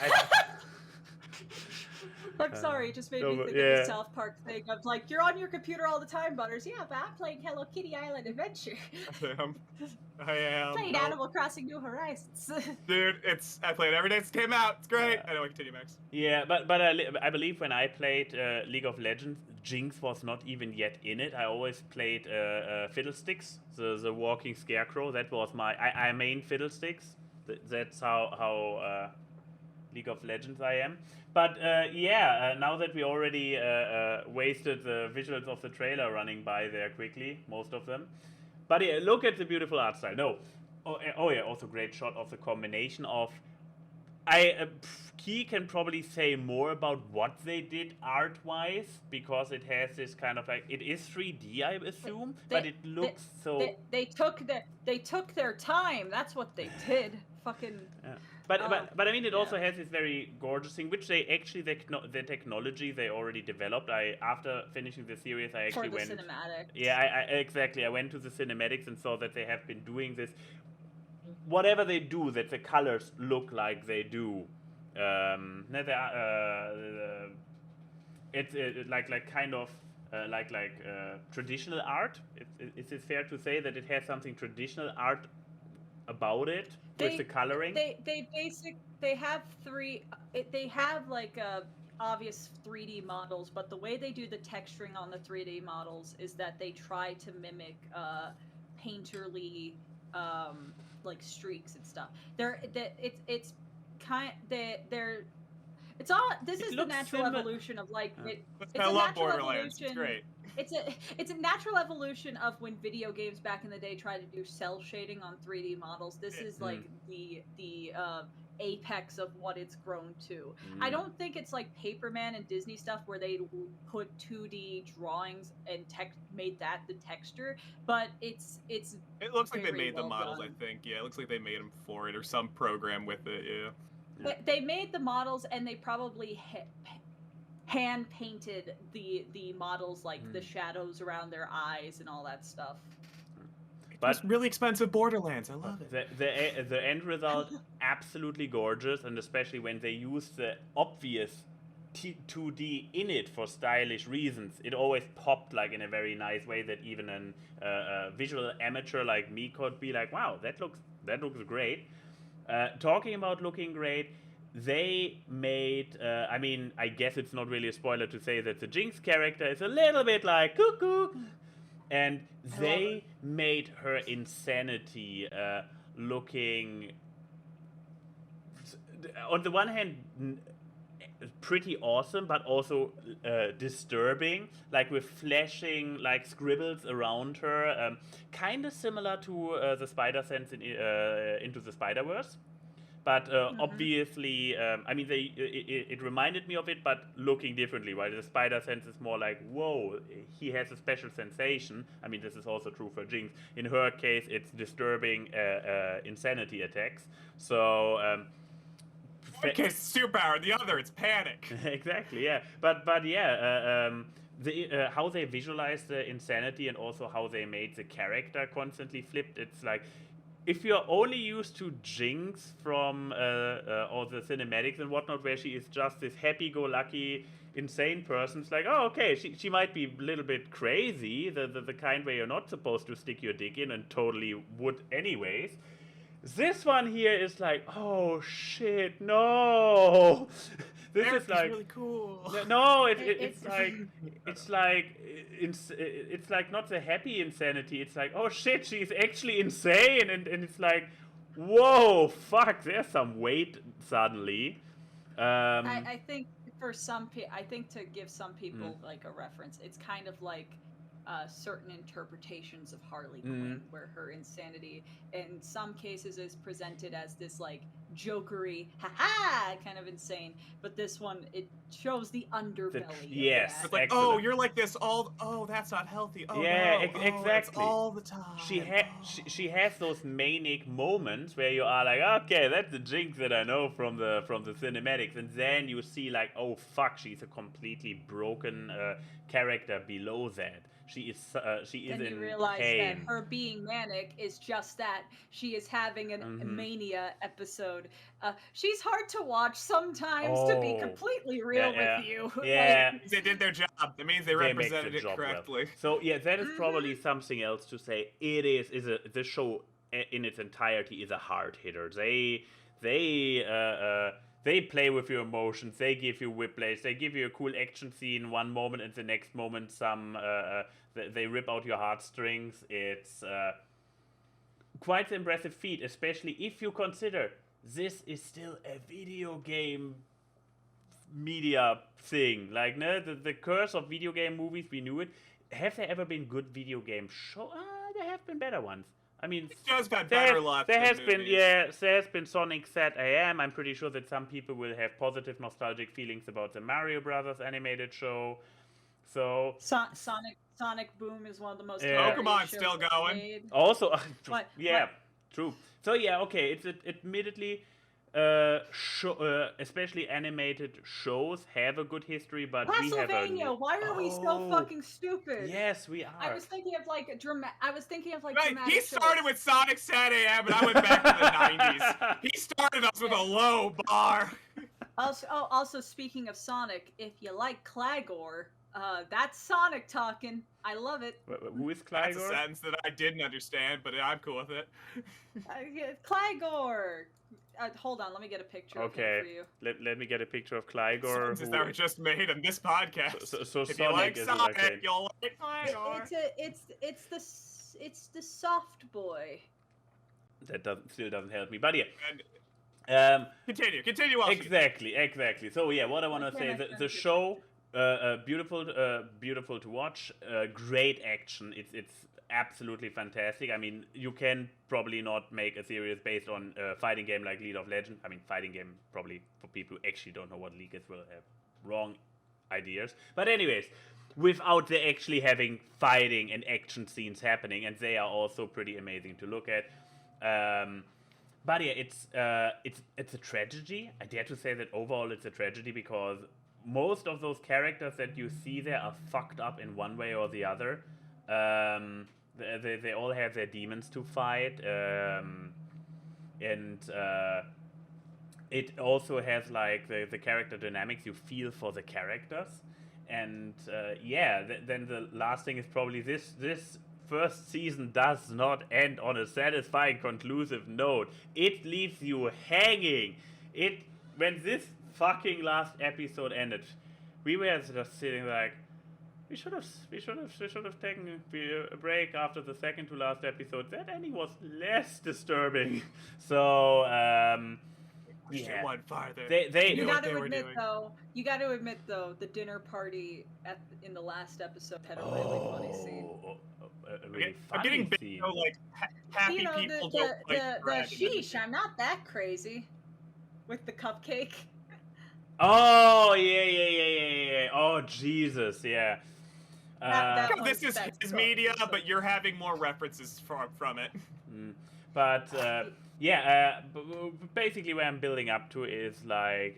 I'm sorry, it just made me think of the South Park thing of like, you're on your computer all the time, Butters. Yeah, but I'm playing Hello Kitty Island Adventure. I am. Playing Animal Crossing New Horizons. Dude, I play it every day since it came out. It's great. I know, continue, Max. Yeah, but I believe when I played League of Legends, Jinx was not even yet in it. I always played Fiddlesticks, the walking scarecrow. That was I main Fiddlesticks. That's how League of Legends I am. But now that we already wasted the visuals of the trailer running by there quickly, most of them. But yeah, look at the beautiful art style. No. Oh yeah, also great shot of the combination of... Key can probably say more about what they did art-wise, because it has this kind of like... It is 3D, I assume, but it looks so... They took their time. That's what they did. Fucking... Yeah. But I mean, it also has this very gorgeous thing, which they actually the technology they already developed. After finishing the series, I actually went for the cinematics. Yeah, exactly. I went to the cinematics and saw that they have been doing this. Whatever they do, that the colors look like they do. It's like kind of like traditional art. Is it fair to say that it has something traditional art about it with the coloring? They have like obvious 3D models, but the way they do the texturing on the 3D models is that they try to mimic painterly like streaks and stuff. It's all. This It is the looks natural similar- evolution of like it. It's I a love natural Borderlands. It's evolution. great. It's a natural evolution of when video games back in the day tried to do cell shading on 3D models. This is like the apex of what it's grown to. I don't think it's like Paperman and Disney stuff where they put 2D drawings and made that the texture, but it's It looks like they very made the well models. done. I think. Yeah, it looks like they made them for it or some program with it. Yeah. They made the models and they probably hand painted the models, like the shadows around their eyes and all that stuff. But It's really expensive Borderlands. I love it. the end result absolutely gorgeous, and especially when they use the obvious 2D in it for stylish reasons, it always popped like in a very nice way that even a visual amateur like me could be like, wow, that looks great. Talking about looking great, they made, I mean, I guess it's not really a spoiler to say that the Jinx character is a little bit like cuckoo, and they made her insanity looking, on the one hand, pretty awesome, but also disturbing, like with flashing like scribbles around her, kind of similar to the Spider Sense in Into the Spider-Verse. But obviously, I mean, it reminded me of it, but looking differently, right? The Spider Sense is more like, whoa, he has a special sensation. I mean, this is also true for Jinx. In her case, it's disturbing insanity attacks. So... Okay, superpower. The other, it's panic. Exactly, yeah. But yeah, how they visualize the insanity and also how they made the character constantly flipped. It's like, if you're only used to Jinx from all the cinematics and whatnot, where she is just this happy-go-lucky, insane person, it's like, oh, okay, she might be a little bit crazy, the kind where you're not supposed to stick your dick in and totally would anyways. This one here is like, oh shit, no. This is like really cool. No, it's like not the happy insanity. It's like, oh shit, she's actually insane, and it's like, whoa, fuck, there's some weight suddenly. I think for some people, I think to give some people like a reference, it's kind of like certain interpretations of Harley Quinn, where her insanity in some cases is presented as this like jokery, haha, kind of insane, but this one, it shows the underbelly. Yes, it's like, excellent. oh, you're like this all. Oh, that's not healthy. Oh, yeah, no. exactly. It's all the time. She has those manic moments where you are like, okay, that's the Jinx that I know from the cinematics, and then you see like, oh fuck, she's a completely broken character below that. She is Then you in realize pain. that her being manic is just that. She is having a mania episode. She's hard to watch sometimes, to be completely real with you. Yeah. They did their job. That means they represented it correctly. Well. So yeah, that is probably something else to say. This show in its entirety is a hard hitter. They play with your emotions. They give you whiplash. They give you a cool action scene one moment, and the next moment they rip out your heartstrings. It's quite an impressive feat, especially if you consider this is still a video game media thing. Like, no, the curse of video game movies, we knew it. Have there ever been good video game shows? There have been better ones. I mean, just got better luck. There has been Sonic Sat AM. I'm pretty sure that some people will have positive nostalgic feelings about the Mario Brothers animated show. So Sonic Boom is one of the most Pokemon's still going. Also, true. So yeah, okay. It's admittedly, especially animated shows have a good history, but we have Castlevania. Why are we so fucking stupid? Yes, we are. I was thinking of like dramatic. Right, he started with Sonic Sat AM, and I went back to the 90s. He started us with a low bar. Also, speaking of Sonic, if you like Clagor, that's Sonic talking. I love it. Who is Clagor? That's a sentence that I didn't understand, but I'm cool with it. Clagor. Hold on, let me get a picture of him for you. Let me get a picture of Clagor. Sentences that were just made on this podcast. So if Sonic you like is Sonic, okay. you'll like Clagor. It's the soft boy. That still doesn't help me, but yeah. And Continue. While Exactly. So yeah, what I want to Why say, can't I the finish show, beautiful to watch, great action. It's absolutely fantastic. I mean, you can probably not make a series based on a fighting game like League of Legends. I mean, fighting game probably for people who actually don't know what League is will have wrong ideas. But anyways, without the actually having fighting and action scenes happening, and they are also pretty amazing to look at. But yeah, it's a tragedy. I dare to say that overall it's a tragedy because most of those characters that you see there are fucked up in one way or the other. They all have their demons to fight, and it also has like the character dynamics. You feel for the characters, and then the last thing is probably this first season does not end on a satisfying conclusive note. It leaves you hanging. When this fucking last episode ended, we were just sitting like, we should have taken a break after the second to last episode. That ending was less disturbing. So Pushed it one farther. They You knew what got they to were admit doing. though, the dinner party in the last episode had a really funny scene. A really I'm funny getting big, scene. like happy You know, people the don't fight the dragons. sheesh, I'm not that crazy, with the cupcake. Oh yeah. Oh Jesus, yeah. This is that's his so- media, so- but you're having more references from it. But basically, where I'm building up to is like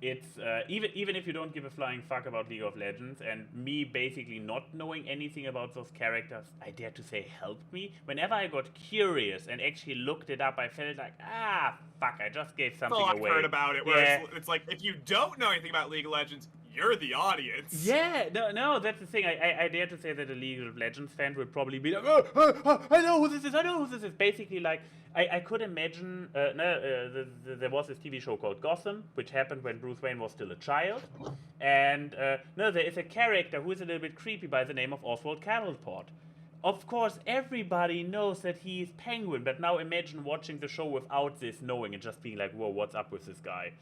it's even if you don't give a flying fuck about League of Legends, and me basically not knowing anything about those characters, I dare to say helped me. Whenever I got curious and actually looked it up, I felt like fuck, I just gave something That's all I've away. heard about it. Where it's like if you don't know anything about League of Legends, you're the audience. Yeah, no, that's the thing. I dare to say that a League of Legends fan would probably be like, I know who this is. Basically, like, I could imagine, there was this TV show called Gotham, which happened when Bruce Wayne was still a child. And, there is a character who is a little bit creepy by the name of Oswald Cobblepot. Of course, everybody knows that he is Penguin, but now imagine watching the show without this knowing and just being like, whoa, what's up with this guy?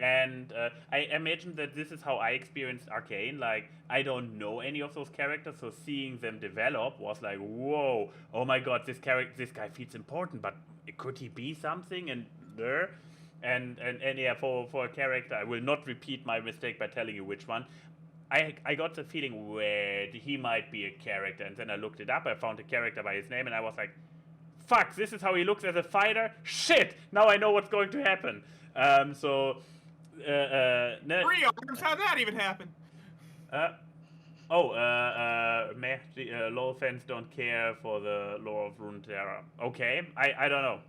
And I imagine that this is how I experienced Arcane. Like, I don't know any of those characters, so seeing them develop was like, whoa, oh my god, this guy feels important, but could he be something? And yeah, for a character, I will not repeat my mistake by telling you which one. I got the feeling where he might be a character, and then I looked it up. I found a character by his name, and I was like, fuck, this is how he looks as a fighter? Shit! Now I know what's going to happen. No. 3 arms? How'd that even happen? LOL fans don't care for the lore of Runeterra. Okay, I don't know.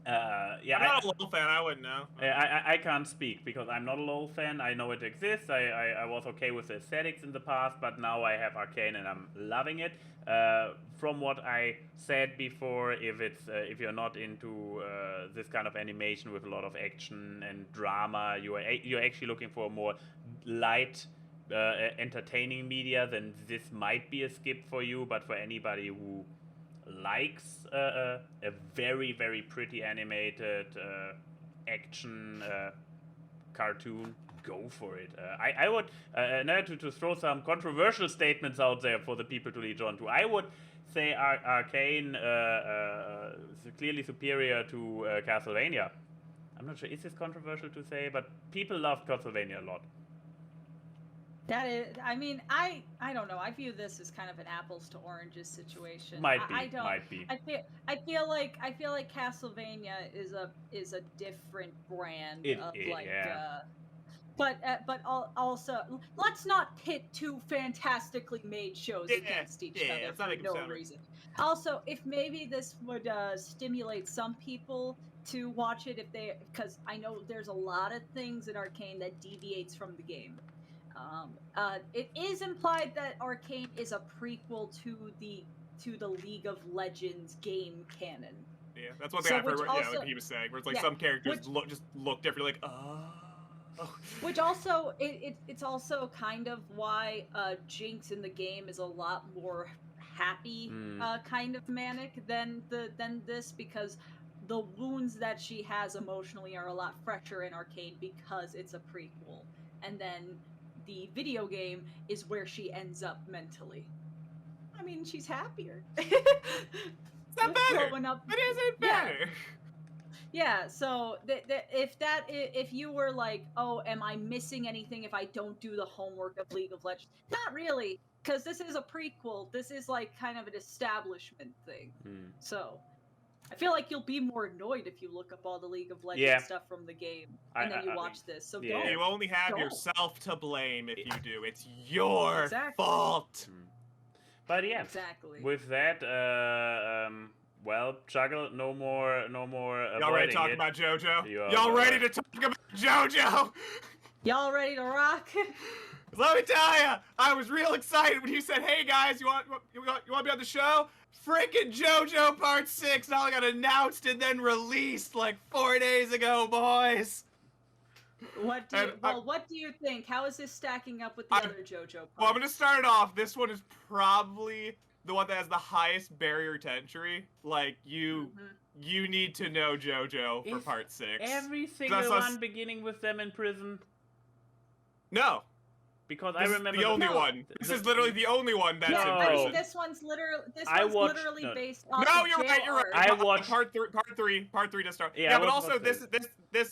I'm not a LoL fan. I wouldn't know. I can't speak because I'm not a LoL fan. I know it exists. I was okay with the aesthetics in the past, but now I have Arcane and I'm loving it. From what I said before, if you're not into this kind of animation with a lot of action and drama, you're actually looking for a more light, entertaining media, then this might be a skip for you. But for anybody who likes a very, very pretty animated action cartoon, go for it. I would, now to throw some controversial statements out there for the people to lead on to, I would say Arcane is clearly superior to Castlevania. I'm not sure, is this controversial to say, but people love Castlevania a lot. That is, I mean, I don't know. I view this as kind of an apples to oranges situation. Might be. I feel like Castlevania is a different brand of like. Yeah. But also, let's not pit two fantastically made shows against each other for no reason. Also, if maybe this would stimulate some people to watch it, because I know there's a lot of things in Arcane that deviates from the game. It is implied that Arcane is a prequel to the League of Legends game canon. Yeah, that's one thing I've heard. What he was saying, where it's like some characters look different, like Which also it's also kind of why Jinx in the game is a lot more happy, kind of manic than this, because the wounds that she has emotionally are a lot fresher in Arcane because it's a prequel. And then the video game is where she ends up mentally. I mean, she's happier. It's not better. Growing up. It isn't better. Yeah, so if you were like, oh, am I missing anything if I don't do the homework of League of Legends? Not really, because this is a prequel. This is like kind of an establishment thing. So I feel like you'll be more annoyed if you look up all the League of Legends stuff from the game and then you watch this. So don't. You only have yourself to blame if you do. It's your fault. But yeah, exactly. With that, well, Chuggle, no more. Y'all ready to talk about JoJo? Y'all ready to talk about JoJo? Y'all ready to rock? Let me tell ya, I was real excited when you said, "Hey guys, you want to be on the show?" Freaking JoJo Part 6 now got announced and then released like 4 days ago, boys. What do you think? How is this stacking up with the other JoJo parts? Well, I'm gonna start it off. This one is probably the one that has the highest barrier to entry. Like you need to know JoJo for Part 6. Every single one beginning with them in prison. No. Because I remember the only one. This is literally the only one that's in prison. This one's literally based on. No, you're right. You're right. I watched part three to start. Yeah, but also this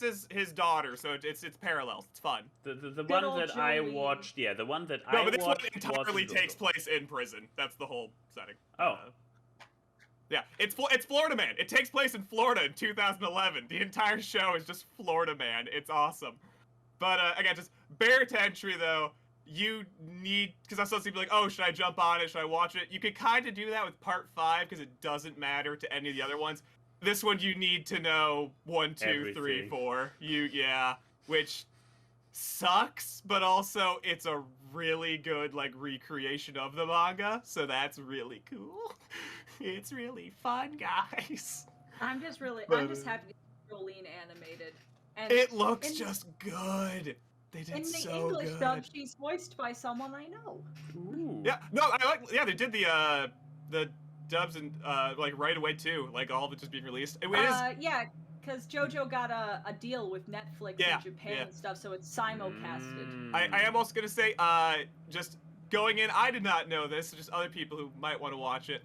is his daughter, so it's parallels. It's fun. The one that I watched, the one that I watched. No, but this one entirely takes place in prison. That's the whole setting. Oh. Yeah, it's Florida Man. It takes place in Florida in 2011. The entire show is just Florida Man. It's awesome. But again, just barrier to entry though. You need, because I saw some people like, oh, should I jump on it? Should I watch it? You could kind of do that with Part 5 because it doesn't matter to any of the other ones. This one you need to know 1, 2, 3, 4. Which sucks, but also it's a really good like recreation of the manga, so that's really cool. It's really fun, guys. I'm just happy to see Jolene animated. And it looks just good. They did so good. In the English dub, she's voiced by someone I know. Ooh. Yeah, no, they did the dubs and like right away too, like all of it just being released. Yeah, because JoJo got a deal with Netflix in Japan and stuff, so it's simulcasted. I am also gonna say, just going in, I did not know this, just other people who might want to watch it.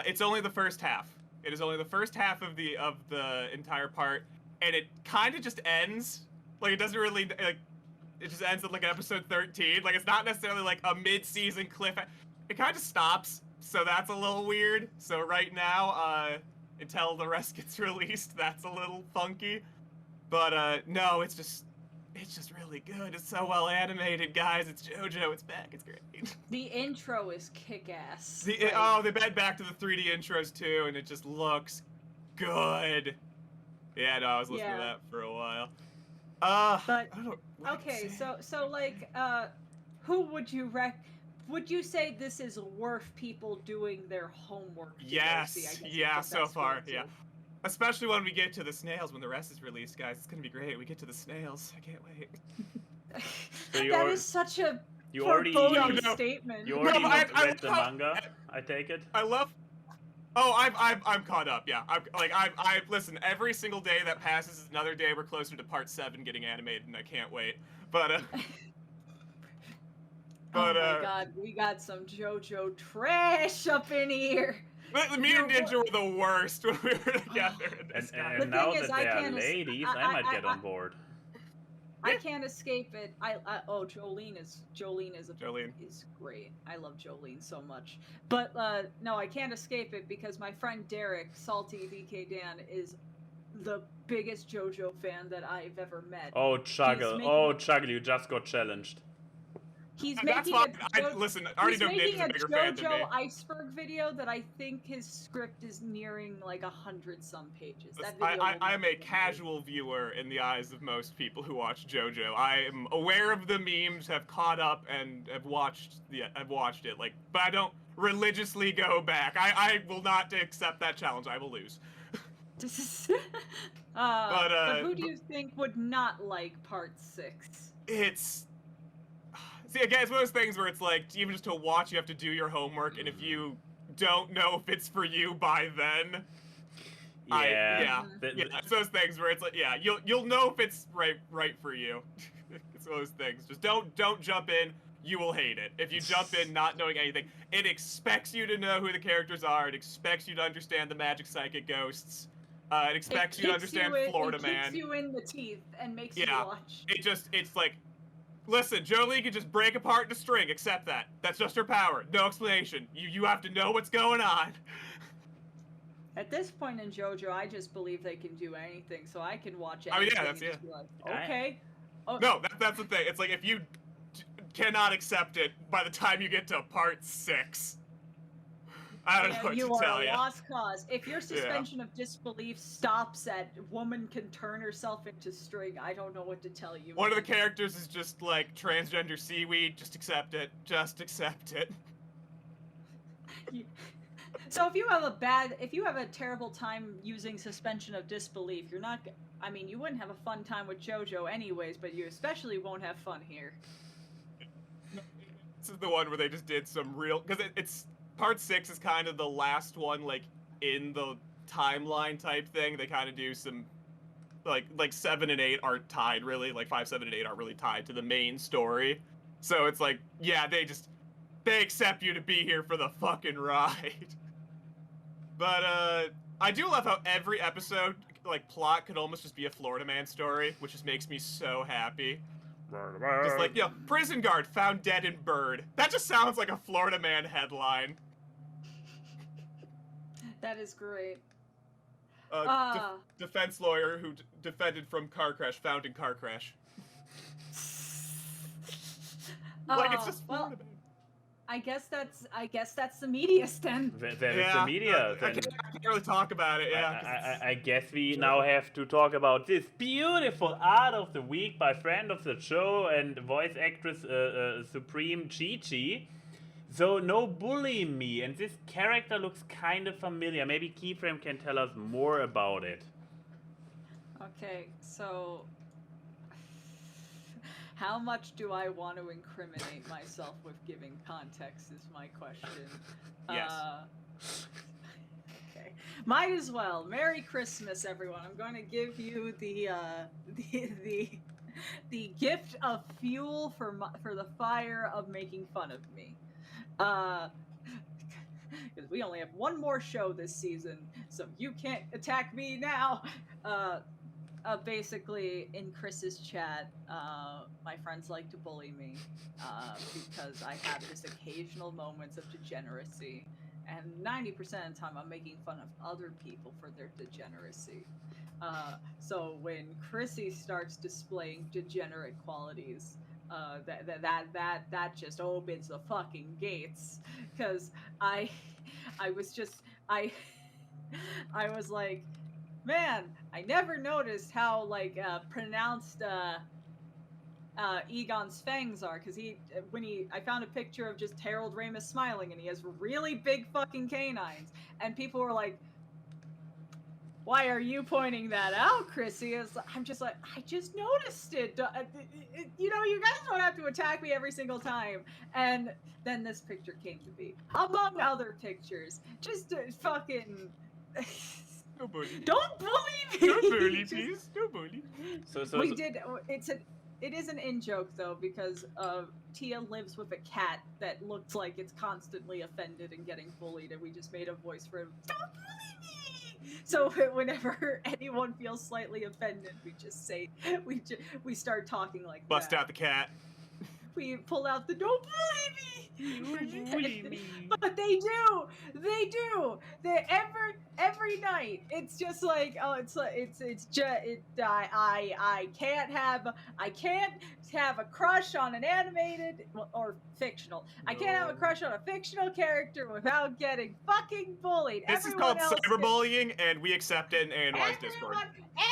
It's only the first half. It is only the first half of the entire part, and it kind of just ends. Like it doesn't really like. It just ends at like episode 13. Like it's not necessarily like a mid-season cliff. It kind of stops, so that's a little weird. So right now, until the rest gets released, that's a little funky. But no, it's just really good. It's so well animated, guys. It's JoJo. It's back. It's great. The intro is kick-ass. They bed back to the 3D intros too, and it just looks good. Yeah, no, I was listening to that for a while. But okay, so like, who would you would you say this is worth people doing their homework? Yes, so far, yeah. Especially when we get to the snails, when the rest is released, guys. It's gonna be great. We get to the snails. I can't wait. That is such a foreboding statement. You already read the manga, I take it? I love... Oh, I'm caught up. Yeah, I listen. Every single day that passes is another day we're closer to Part 7 getting animated, and I can't wait. But oh my God, we got some JoJo trash up in here. Me and Ninja were the worst when we were together. And now that they are ladies, I might get on board. I can't escape it. Jolene is great. I love Jolene so much. But no, I can't escape it because my friend Derek, Salty VK Dan, is the biggest JoJo fan that I've ever met. Oh, Chuggle, you just got challenged. He's making listen, I already know Ninja's a bigger fan than me. JoJo Iceberg video that I think his script is nearing like 100-some pages. I'm a casual viewer in the eyes of most people who watch JoJo. I am aware of the memes, have caught up, and have watched it. Like, but I don't religiously go back. I will not accept that challenge. I will lose. But who do you think would not like Part 6? See, again, it's one of those things where it's like, even just to watch, you have to do your homework, and if you don't know if it's for you by then, Yeah. It's those things where it's like, yeah, you'll know if it's right for you. It's those things. Just don't jump in. You will hate it. If you jump in not knowing anything, it expects you to know who the characters are. It expects you to understand the magic psychic ghosts. It expects you to understand Florida Man. It kicks you in the teeth and makes you watch. It's like, listen, Jolie can just break apart the string. Accept that. That's just her power. No explanation. You have to know what's going on. At this point in JoJo, I just believe they can do anything, so I can watch anything. I mean, yeah, be like, okay. No, that's the thing. It's like if you cannot accept it by the time you get to part 6. I don't know what to tell you. You are a lost cause. If your suspension of disbelief stops at woman can turn herself into string, I don't know what to tell you. One of the characters is just like transgender seaweed. Just accept it. Just accept it. So if you have a terrible time using suspension of disbelief, you're not. I mean, you wouldn't have a fun time with JoJo anyways, but you especially won't have fun here. This is the one where they just did some real, because it's part 6 is kind of the last one, like in the timeline type thing. They kind of do some, like 7 and 8 aren't tied really, like 5, 7, and 8 aren't really tied to the main story. So it's like, yeah, they accept you to be here for the fucking ride. But I do love how every episode, like, plot could almost just be a Florida Man story, which just makes me so happy. Just like, prison guard found dead in bird. That just sounds like a Florida Man headline. That is great. Defense lawyer who defended from car crash found in car crash. Like, it's just Florida Man. I guess that's the media stand. That is the media. I can't really talk about it. Yeah. I guess we now have to talk about this beautiful art of the week by friend of the show and voice actress Supreme Chi-Chi. So no bully me, and this character looks kind of familiar. Maybe Keyframe can tell us more about it. Okay, so how much do I want to incriminate myself with giving context is my question. Yes. Okay. Might as well. Merry Christmas, everyone. I'm going to give you the gift of fuel for the fire of making fun of me. Because we only have one more show this season, so you can't attack me now. Basically, in Chris's chat, my friends like to bully me because I have this occasional moments of degeneracy, and 90% of the time I'm making fun of other people for their degeneracy. So when Chrissy starts displaying degenerate qualities, that just opens the fucking gates, because I was like, man, I never noticed how pronounced Egon's fangs are, because I found a picture of just Harold Ramis smiling, and he has really big fucking canines, and people were like, why are you pointing that out, Chrissy? I'm just like, I just noticed it. You guys don't have to attack me every single time. And then this picture came to be, among other pictures. Just fucking... No bully. Don't bully me! No bully, please. No bully. It is an in-joke, though, because Tia lives with a cat that looks like it's constantly offended and getting bullied, and we just made a voice for him. Don't bully me! So whenever anyone feels slightly offended, we just say, we start talking like Bust that. out the cat. We pull out the don't bully me! Bully me. But they do! They every night. It's just like, I can't have a crush on an animated or fictional. I can't have a crush on a fictional character without getting fucking bullied. This is called cyberbullying, and we accept it in ANY's Discord.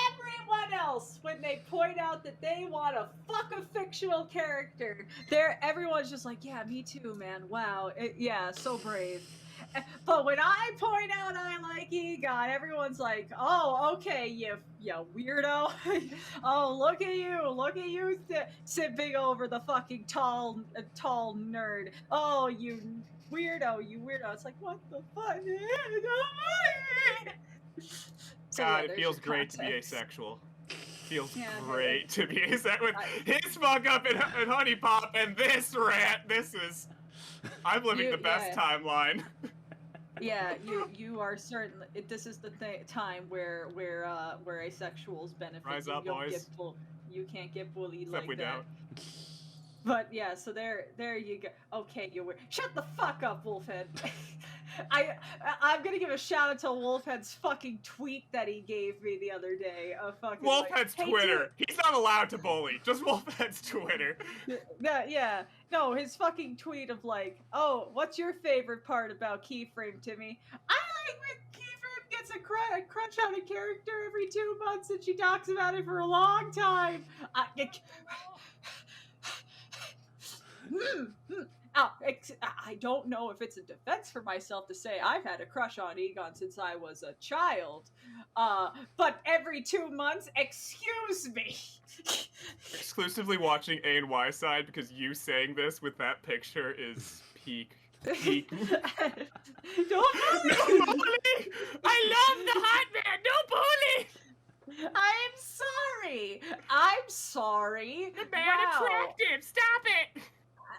Everyone else, when they point out that they want to fuck a fictional character, everyone's just like, yeah, me too, man. Wow, yeah, so brave. But when I point out I like Egon, everyone's like, oh, okay, you weirdo. Oh, look at you sipping over the fucking tall nerd. Oh, you weirdo. It's like, what the fuck? So God, yeah, it there's feels your great to be context. asexual. Feels Yeah, great to be asexual. With I- his fuck up and Honey Pop and this rant. This is. I'm living the best timeline. Yeah, you are certainly. This is the time where asexuals benefit. Rise You up, don't boys. You can't get bullied Except like we that. don't. But yeah, so there you go. Okay, you were. Shut the fuck up, Wolfhead. I'm gonna give a shout out to Wolfhead's fucking tweet that he gave me the other day. Wolfhead's hey, Twitter. He's not allowed to bully. Just Wolfhead's Twitter. Yeah. No, his fucking tweet of like, oh, what's your favorite part about Keyframe, Timmy? I like when Keyframe gets a crunch on a character every 2 months and she talks about it for a long time. I don't know if it's a defense for myself to say I've had a crush on Egon since I was a child, but every 2 months, excuse me. Exclusively watching A and Y side because you saying this with that picture is peak. Don't No bully! I love the hot man! No bully! I'm sorry. The man Wow. attractive! Stop it!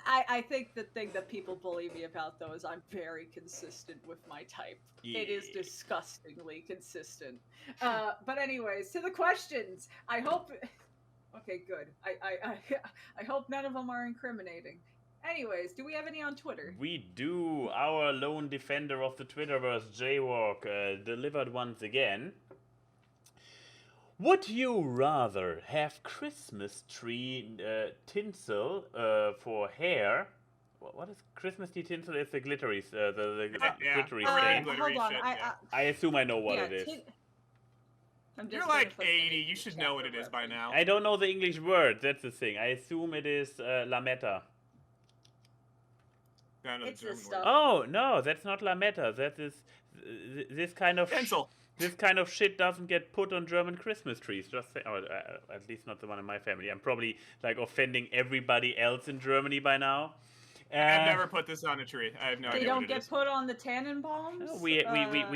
I think the thing that people bully me about, though, is I'm very consistent with my type. Yeah. It is disgustingly consistent. But anyways, to the questions. I hope... Okay, good. I hope none of them are incriminating. Anyways, do we have any on Twitter? We do. Our lone defender of the Twitterverse, Jaywalk, delivered once again. Would you rather have Christmas tree tinsel for hair? What is Christmas tree tinsel? It's the glittery, the glittery stain. Hold on. I assume I know what it is. You're like 80. You should know what it is by now. I don't know the English word. That's the thing. I assume it is lametta. It's this stuff. Oh no, that's not lametta. That is this kind of tinsel. This kind of shit doesn't get put on German Christmas trees. Just say, at least not the one in my family. I'm probably like offending everybody else in Germany by now. I've never put this on a tree. I have no idea. They don't get put on the Tannenbaums? We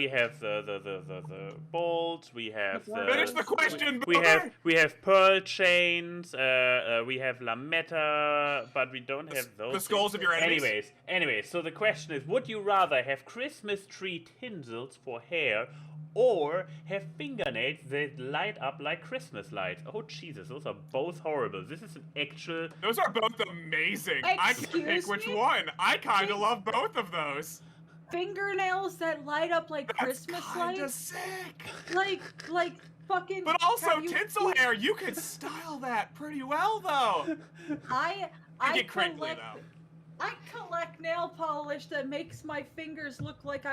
have the bolts. We have finish the question. We have pearl chains. We have lametta, but we don't have those. The skulls of your enemies. Anyways. So the question is: would you rather have Christmas tree tinsels for hair, or have fingernails that light up like Christmas lights? Oh Jesus, those are both horrible. This is an actual... Those are both amazing. I can pick which one. I kind of love both of those. Fingernails that light up like Christmas lights? That's sick. Like fucking... But also tinsel hair, you could style that pretty well, though. I get crinkly, though. I collect nail polish that makes my fingers look like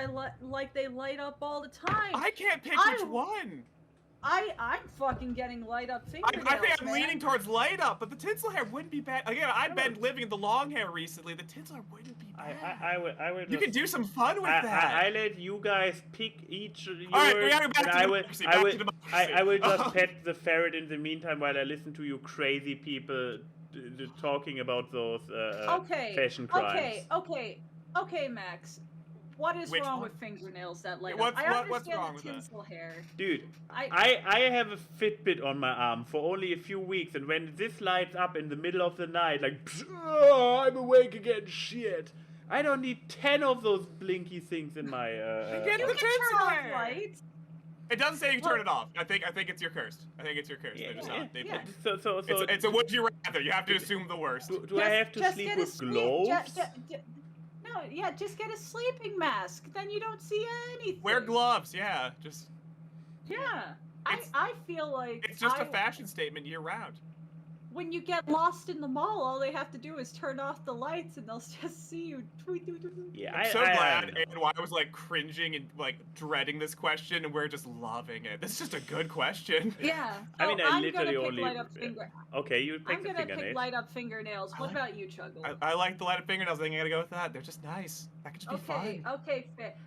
they light up all the time. I can't pick which one. I'm fucking getting light up fingernails. I think I'm leaning towards light up, but the tinsel hair wouldn't be bad. Again, I've been living in the long hair recently. The tinsel hair wouldn't be bad. I would. You can do some fun with that. I let you guys pick each. All right, we gotta go back to democracy. I will just pet the ferret in the meantime while I listen to you crazy people talking about those fashion crimes. Okay, Max. What is wrong with fingernails that light up? I understand the tinsel hair. Dude, I have a Fitbit on my arm for only a few weeks, and when this lights up in the middle of the night, like, I'm awake again, shit. I don't need 10 of those blinky things in my... you can turn off lights. It doesn't say you can turn it off. I think it's your cursed. I think it's your curse. Yeah. It's a would you rather. You have to assume the worst. Do I have to sleep with gloves? No, just get a sleeping mask. Then you don't see anything. Wear gloves, yeah. Yeah. I feel like it's just a fashion statement year round. When you get lost in the mall, all they have to do is turn off the lights and they'll just see you. Yeah, I'm so glad ANY was like cringing and like dreading this question, and we're just loving it. This is just a good question. Yeah. I mean, I literally only. Okay, you pick the fingernails. I'm gonna pick light up fingernails. What about you, Chuggle? I like the light up fingernails. I think I gotta go with that. They're just nice. That could just be fun.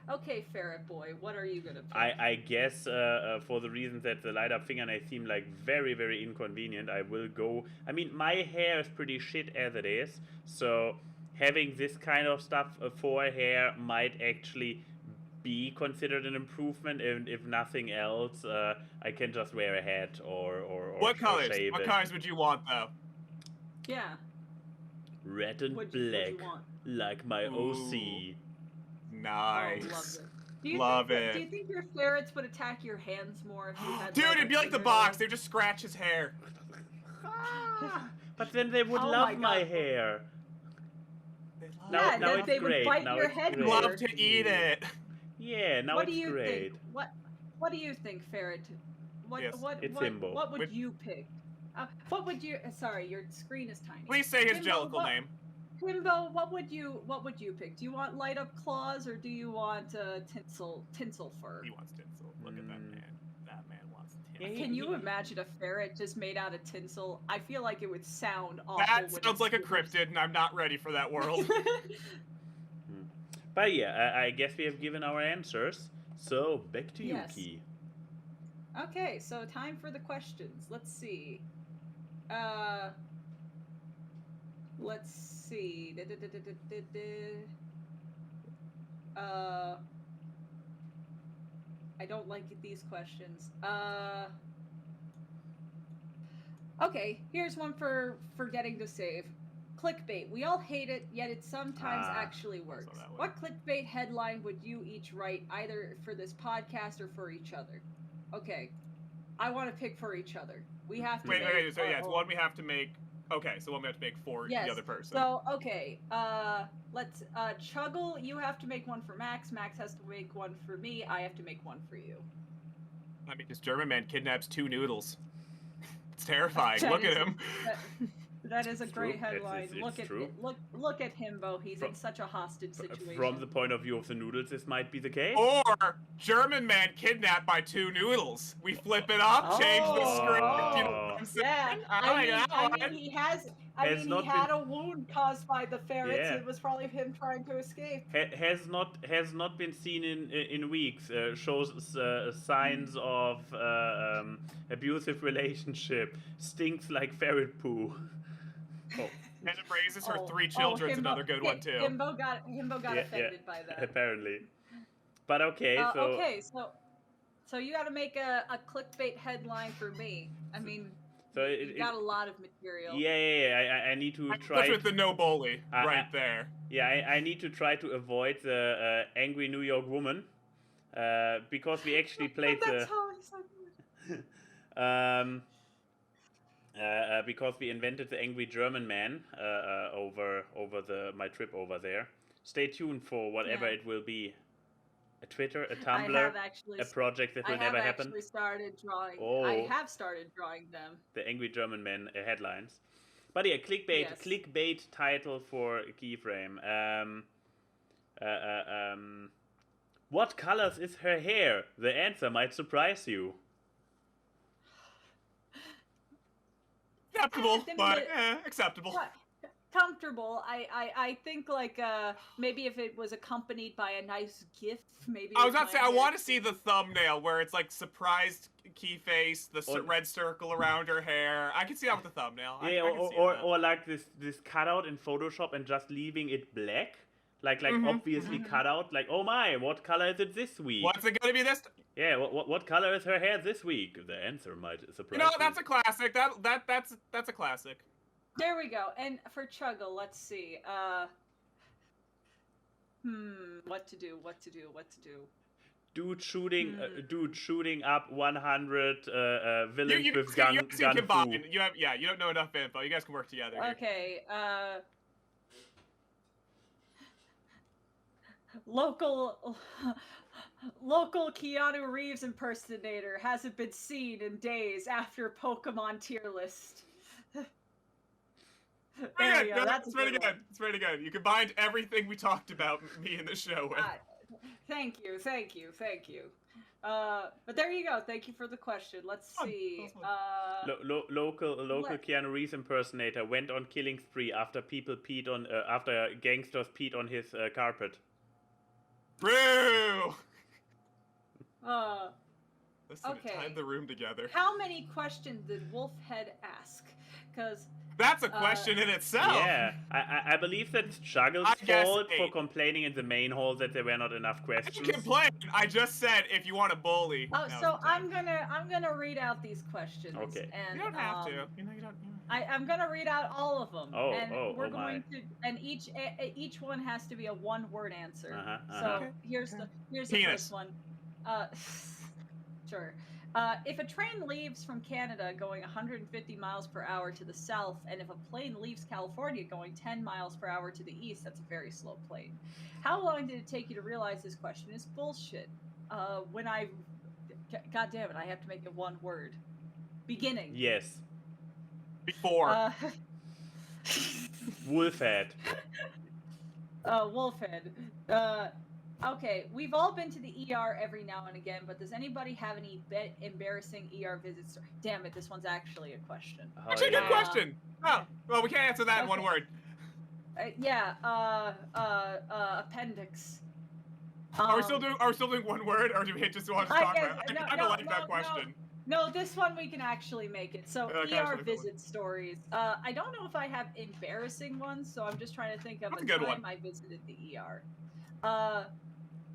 Okay, ferret boy. What are you gonna pick? I guess for the reason that the light up fingernails seem like very, very inconvenient, I will go. I mean, my hair is pretty shit as it is, so having this kind of stuff for hair might actually be considered an improvement, and if nothing else, I can just wear a hat or What or colors? shave What it. colors would you want though? Yeah. Red and What'd black, you want? like my Ooh. OC. Nice. Oh, love it. Do you Love think it. Do you think your ferrets would attack your hands more if you had? Dude, like, it'd a be like the fingernail? box. They just scratch his hair. But then they would Oh love my my God. hair. Now, Yeah, now that it's they would great. bite Now your it's head great. more. love to eat it. Yeah, now What it's do you great. think? What do you think, ferret? What Yes, it's Himbo. what would With- you pick? What would you? Sorry, your screen is tiny. Please say his Himbo, jellicle name. Himbo, what would you pick? Do you want light up claws or do you want tinsel fur? He wants tinsel. Look at that man. That man wants tinsel. Yeah, Can you imagine a ferret just made out of tinsel? I feel like it would sound awful. That when sounds it like a screams. cryptid, and I'm not ready for that world. But yeah, I guess we have given our answers. So back to you, Yes. Key. Okay, so time for the questions. Let's see. Let's see. I don't like these questions. Okay, here's one for forgetting to save. Clickbait. We all hate it, yet it sometimes actually works. that one. What clickbait headline would you each write, either for this podcast or for each other? Okay, I want to pick for each other. We have to. Wait, make wait, so our yeah, it's own- one we have to make. Okay, so one we have to make for Yes. the other person. So okay, let's Chuggle. You have to make one for Max. Max has to make one for me. I have to make one for you. I mean, this German man kidnaps 2 noodles. It's terrifying. That Look at is- him. That is a It's great true. headline. It's look at true. look at Himbo. He's in From- such a hostage situation. From the point of view of the noodles, this might be the case. Or German man kidnapped by 2 noodles. We flip it up, change the Oh. script. You know what I'm saying? Yeah, I like that I one. mean, he has. Has he not had a wound caused by the ferrets. Yeah. It was probably him trying to escape. Has not been seen in weeks. Shows signs of abusive relationship. Stinks like ferret poo. Oh, And embraces her Oh, 3 children's Himbo- another good one too. Himbo got Yeah, offended by that. apparently. But okay, so Okay, so you got to make a clickbait headline for me. I mean, so you got a lot of material. yeah. I need to I try. push with the no bully I- right there. Yeah, I need to try to avoid the angry New York woman, because we actually played That's the. how he said it. Because we invented the angry German man over my trip over there. Stay tuned for whatever Yeah. it will be. A Twitter, a I Tumblr, have actually. a project that will I have never happen. actually started drawing. Oh. I have started drawing them. The angry German man headlines. But yeah, clickbait, Yes. clickbait title for Keyframe. What colors is her hair? The answer might surprise you. Acceptable, then but the- acceptable. What? Comfortable. I think like maybe if it was accompanied by a nice gift, maybe. I was with about to say, my I hair- want to see the thumbnail where it's like surprised key face, the Or- red circle around her hair. I can see that with the thumbnail. Yeah, I can see that. or like this cutout in Photoshop and just leaving it black. Like Mhm, obviously cut out. Like, oh my, what color is it this week? What's it gonna be this? Yeah, what color is her hair this week? The answer might surprise You know, that's a classic. That's a classic. There we go. And for Chuggle, let's see. What to do? Dude shooting up 100 villains You with guys can gun combine. fu. You don't know enough info. You guys can work together. Here. Okay. Local Keanu Reeves impersonator hasn't been seen in days after Pokemon tier list. There Very we good. go. That's It's a pretty good good. one. It's pretty good. You combined everything we talked about me in the show with. Thank you. But there you go. Thank you for the question. Let's Fun. see. That Local What? Keanu Reeves impersonator went on killing spree after after gangsters peed on his carpet. Brew! Listen, Okay. it tied the room together. How many questions did Wolfhead ask? because That's a question in itself. Yeah, I believe that's Chuggle's I guess fault for 8. complaining in the main hall that there were not enough I questions. didn't complain. I just said if you want to bully. Oh, now's so the time. I'm gonna read out these questions. Okay. And You don't have to. You know, you don't. I'm gonna read out all of them. Oh, and we're my. going to, and each one has to be a one-word answer. So Okay. here's the Penis. first one. Sure. If a train leaves from Canada going 150 miles per hour to the south, and if a plane leaves California going 10 miles per hour to the east, that's a very slow plane. How long did it take you to realize this question is bullshit? God damn it, I have to make it one word. Beginning. Yes. Before. Wolfhead. Wolfhead. Okay, we've all been to the ER every now and again, but does anybody have any embarrassing ER visits? Damn it, this one's actually a question. Actually, good question. Oh, well, we can't answer that in one word. Appendix. Are we still doing one word, or do we just want to talk about it? I kind of like that question. No, this one we can actually make it. So ER visit stories. I don't know if I have embarrassing ones, so I'm just trying to think of a time I visited the ER.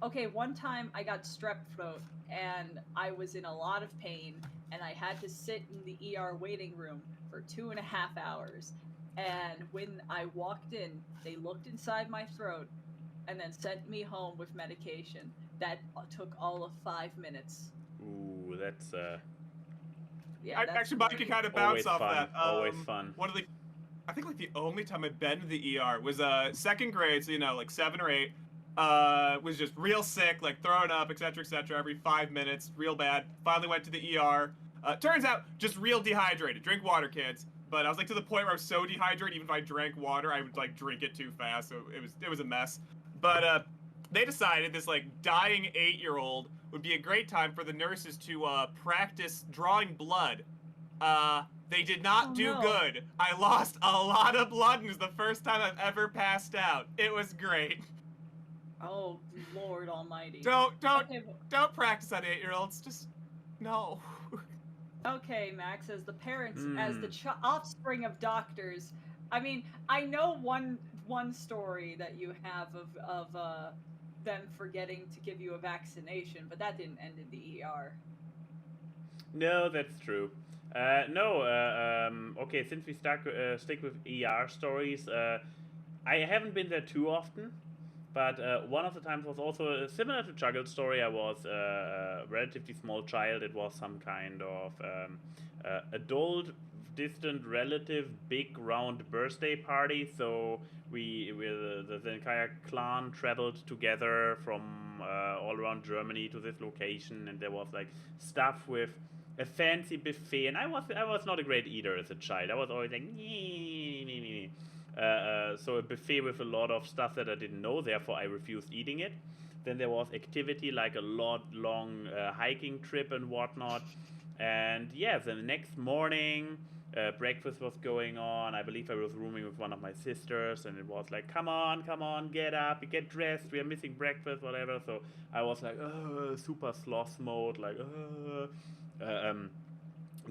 Okay, one time I got strep throat and I was in a lot of pain and I had to sit in the ER waiting room for 2.5 hours. And when I walked in, they looked inside my throat and then sent me home with medication. That took all of 5 minutes. Ooh, that's yeah. Actually, Mike can kind of bounce off that. Always fun. One of the, I think like the only time I've been to the ER was second grade, so like 7 or 8. Was just real sick, like throwing up, etc., every 5 minutes, real bad. Finally went to the ER. Turns out, just real dehydrated. Drink water, kids. But I was like to the point where I was so dehydrated, even if I drank water, I would like drink it too fast, so it was a mess. But they decided this like dying 8-year-old would be a great time for the nurses to practice drawing blood. They did not do good. I lost a lot of blood, and it was the first time I've ever passed out. It was great. Oh, Lord Almighty! Don't practice on 8-year-olds. Just no. Okay, Max, as the parents, as the offspring of doctors, I mean, I know one story that you have of them forgetting to give you a vaccination, but that didn't end in the ER. No, that's true. Okay, since we stick with ER stories, I haven't been there too often. But one of the times was also similar to Juggle's story. I was a relatively small child. It was some kind of adult, distant relative, big round birthday party. So the entire clan traveled together from all around Germany to this location, and there was like stuff with a fancy buffet. And I was not a great eater as a child. I was always like so a buffet with a lot of stuff that I didn't know, therefore I refused eating it. Then there was activity like a long hiking trip and whatnot. And yeah, the next morning, breakfast was going on. I believe I was rooming with one of my sisters, and it was like, come on, get up, get dressed, we are missing breakfast, whatever. So I was like, super sloth mode, like,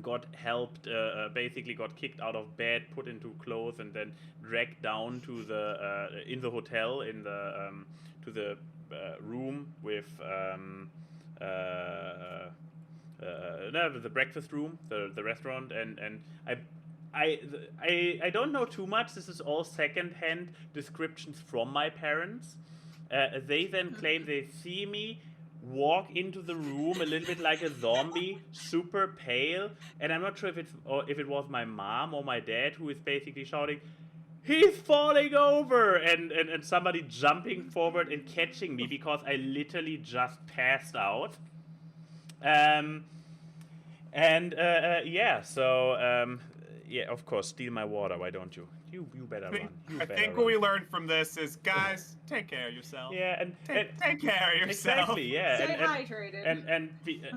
got helped, basically got kicked out of bed, put into clothes, and then dragged down to the in the hotel in the to the room with the breakfast room, the restaurant, and I don't know too much. This is all second-hand descriptions from my parents. They then claim they see me walk into the room a little bit like a zombie, super pale, and I'm not sure if it was my mom or my dad who is basically shouting, "He's falling over!" and somebody jumping forward and catching me because I literally just passed out. Yeah, of course, steal my water. Why don't you? You better run. I think what we learned from this is, guys, take care of yourself. Yeah, and take care of yourself. Exactly, yeah. Stay hydrated.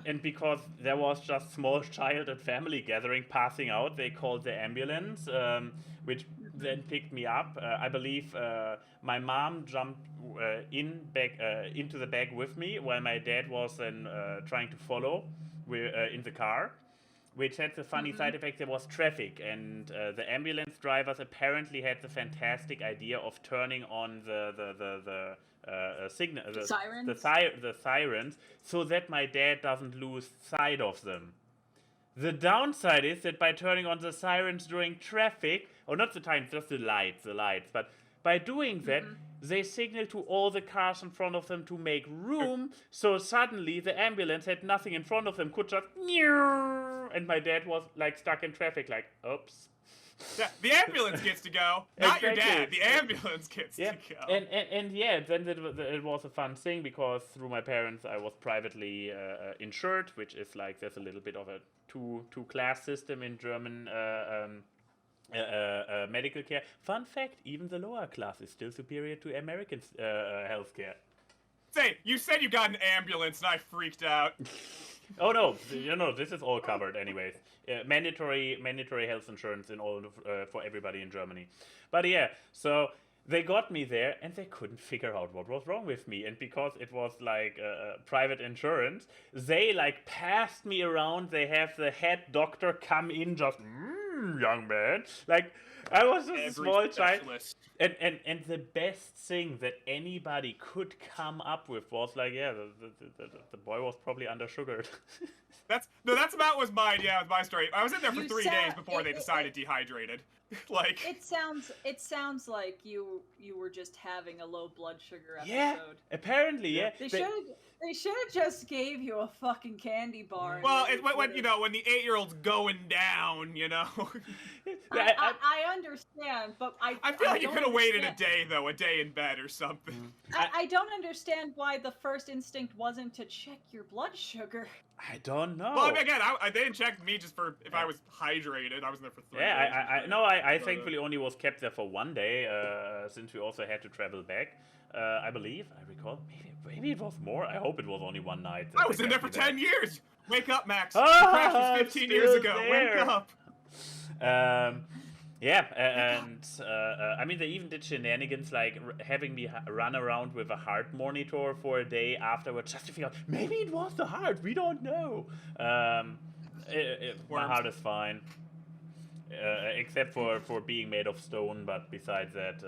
And because there was just small child at family gathering passing out, they called the ambulance, which then picked me up. I believe my mom jumped into the bag with me, while my dad was then trying to follow in the car. which had the funny side effect there was traffic, and the ambulance drivers apparently had the fantastic idea of turning on the signal, Sirens? the sirens, so that my dad doesn't lose sight of them. The downside is that by turning on the sirens during traffic, or not the sirens, just the lights, but by doing that, they signal to all the cars in front of them to make room, so suddenly the ambulance had nothing in front of them, could just, and my dad was like stuck in traffic, like, oops. Yeah, the ambulance gets to go, not your dad. Exactly. The ambulance gets to go. And yeah, then it was a fun thing because through my parents I was privately insured, which is like there's a little bit of a two class system in German medical care. Fun fact: even the lower class is still superior to American healthcare. Say, you said you got an ambulance, and I freaked out. Oh no, this is all covered anyways. Mandatory health insurance in all for everybody in Germany. But yeah, so they got me there and they couldn't figure out what was wrong with me. And because it was like private insurance, they like passed me around. They have the head doctor come in, just young man. Like I was just a small child. And the best thing that anybody could come up with was like, yeah, the boy was probably undersugared. That's about was mine. Yeah, was my story. I was in there for 3 days before they decided dehydrated. Like it sounds like you were just having a low blood sugar episode. Yeah, apparently, yeah. They should have just gave you a fucking candy bar. Well, when the 8-year-old's going down, I understand, but I feel like you could have waited a day in bed or something. I don't understand why the first instinct wasn't to check your blood sugar. I don't know. Well, again, they didn't check me just for if I was hydrated. I was in there for 3 days. Yeah, I thankfully only was kept there for 1 day, since we also had to travel back. I believe, I recall, maybe it was more. I hope it was only 1 night. I was in there for 10 years. Wake up, Max. Oh, the crash was 15 years ago. There. Wake up. I mean, they even did shenanigans like having me run around with a heart monitor for a day afterwards just to figure out maybe it was the heart. We don't know. My heart is fine, except for being made of stone. But besides that,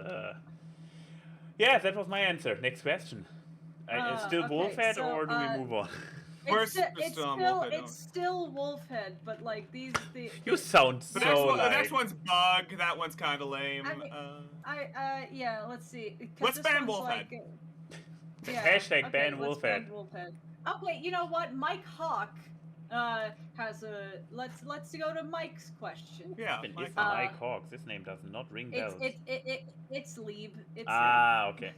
yeah, that was my answer. Next question. Is still Wolfhead, or do we move on? It's still Wolfhead, but like the You sound so the next one's Bug. That one's kind of lame. Yeah. Let's see. Let's ban Wolfhead. Like, Hashtag ban Wolfhead. Ban Wolfhead. Okay, you know what? Mike Hawk has a. Let's go to Mike's question. Yeah. Mike Hawk. This name does not ring bells. It's Lieb. It's okay.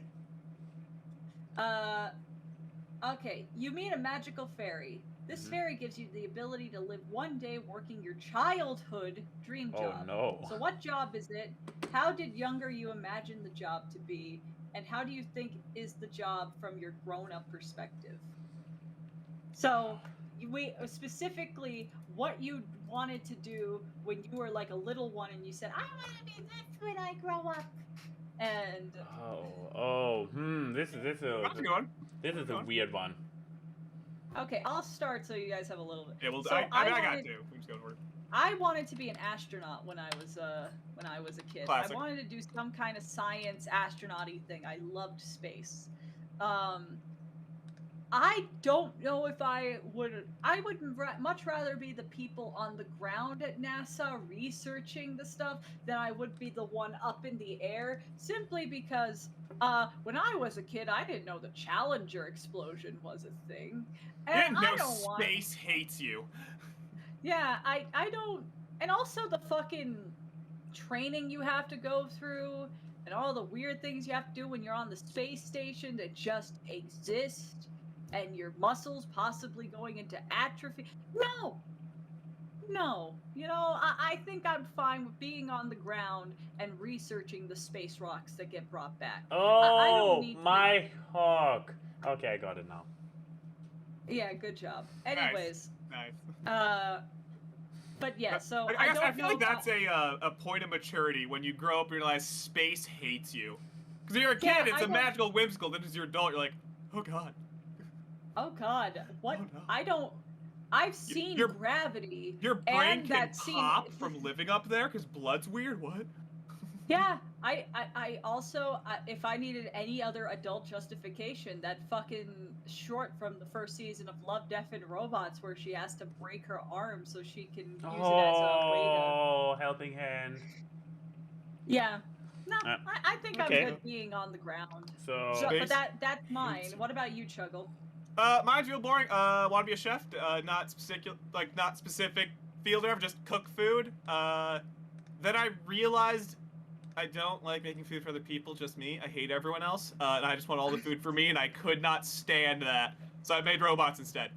Okay, you meet a magical fairy. This fairy gives you the ability to live 1 day working your childhood dream job. Oh no. So what job is it? How did younger you imagine the job to be? And how do you think is the job from your grown-up perspective? So, we specifically what you wanted to do when you were like a little one and you said, I want to be this when I grow up. And this is a weird one. Okay, I'll start so you guys have a little bit. Yeah, well, so I got to. We just go to work. I wanted to be an astronaut when I was a kid. Classic. I wanted to do some kind of science astronaut-y thing. I loved space. I don't know if I would much rather be the people on the ground at NASA researching the stuff than I would be the one up in the air, simply because when I was a kid, I didn't know the Challenger explosion was a thing. And I didn't know space hates you. Yeah, I don't, and also the fucking training you have to go through and all the weird things you have to do when you're on the space station that just exist. And your muscles possibly going into atrophy. No. I think I'm fine with being on the ground and researching the space rocks that get brought back. I don't need my hawk. Okay, I got it now. Yeah, good job. Anyways. Nice. But yeah, so I feel like that's a point of maturity when you grow up and realize space hates you. Because when you're a kid, it's a magical, whimsical. Then as you're an adult, you're like, oh god. Oh god, what? Oh, no. I've seen Your- Gravity. Your brain and can that scene- pop from living up there because blood's weird. What? Yeah, I also, if I needed any other adult justification, that fucking short from the first season of Love, Death, and Robots where she has to break her arm so she can use it as a way to... Oh, helping hand. Yeah. No, I think okay. I'm good being on the ground. So, But that's mine. What about you, Chuggle? Mine's real boring. Want to be a chef? Not specific field or ever, just cook food. Then I realized I don't like making food for other people, just me. I hate everyone else, and I just want all the food for me, and I could not stand that. So I made robots instead.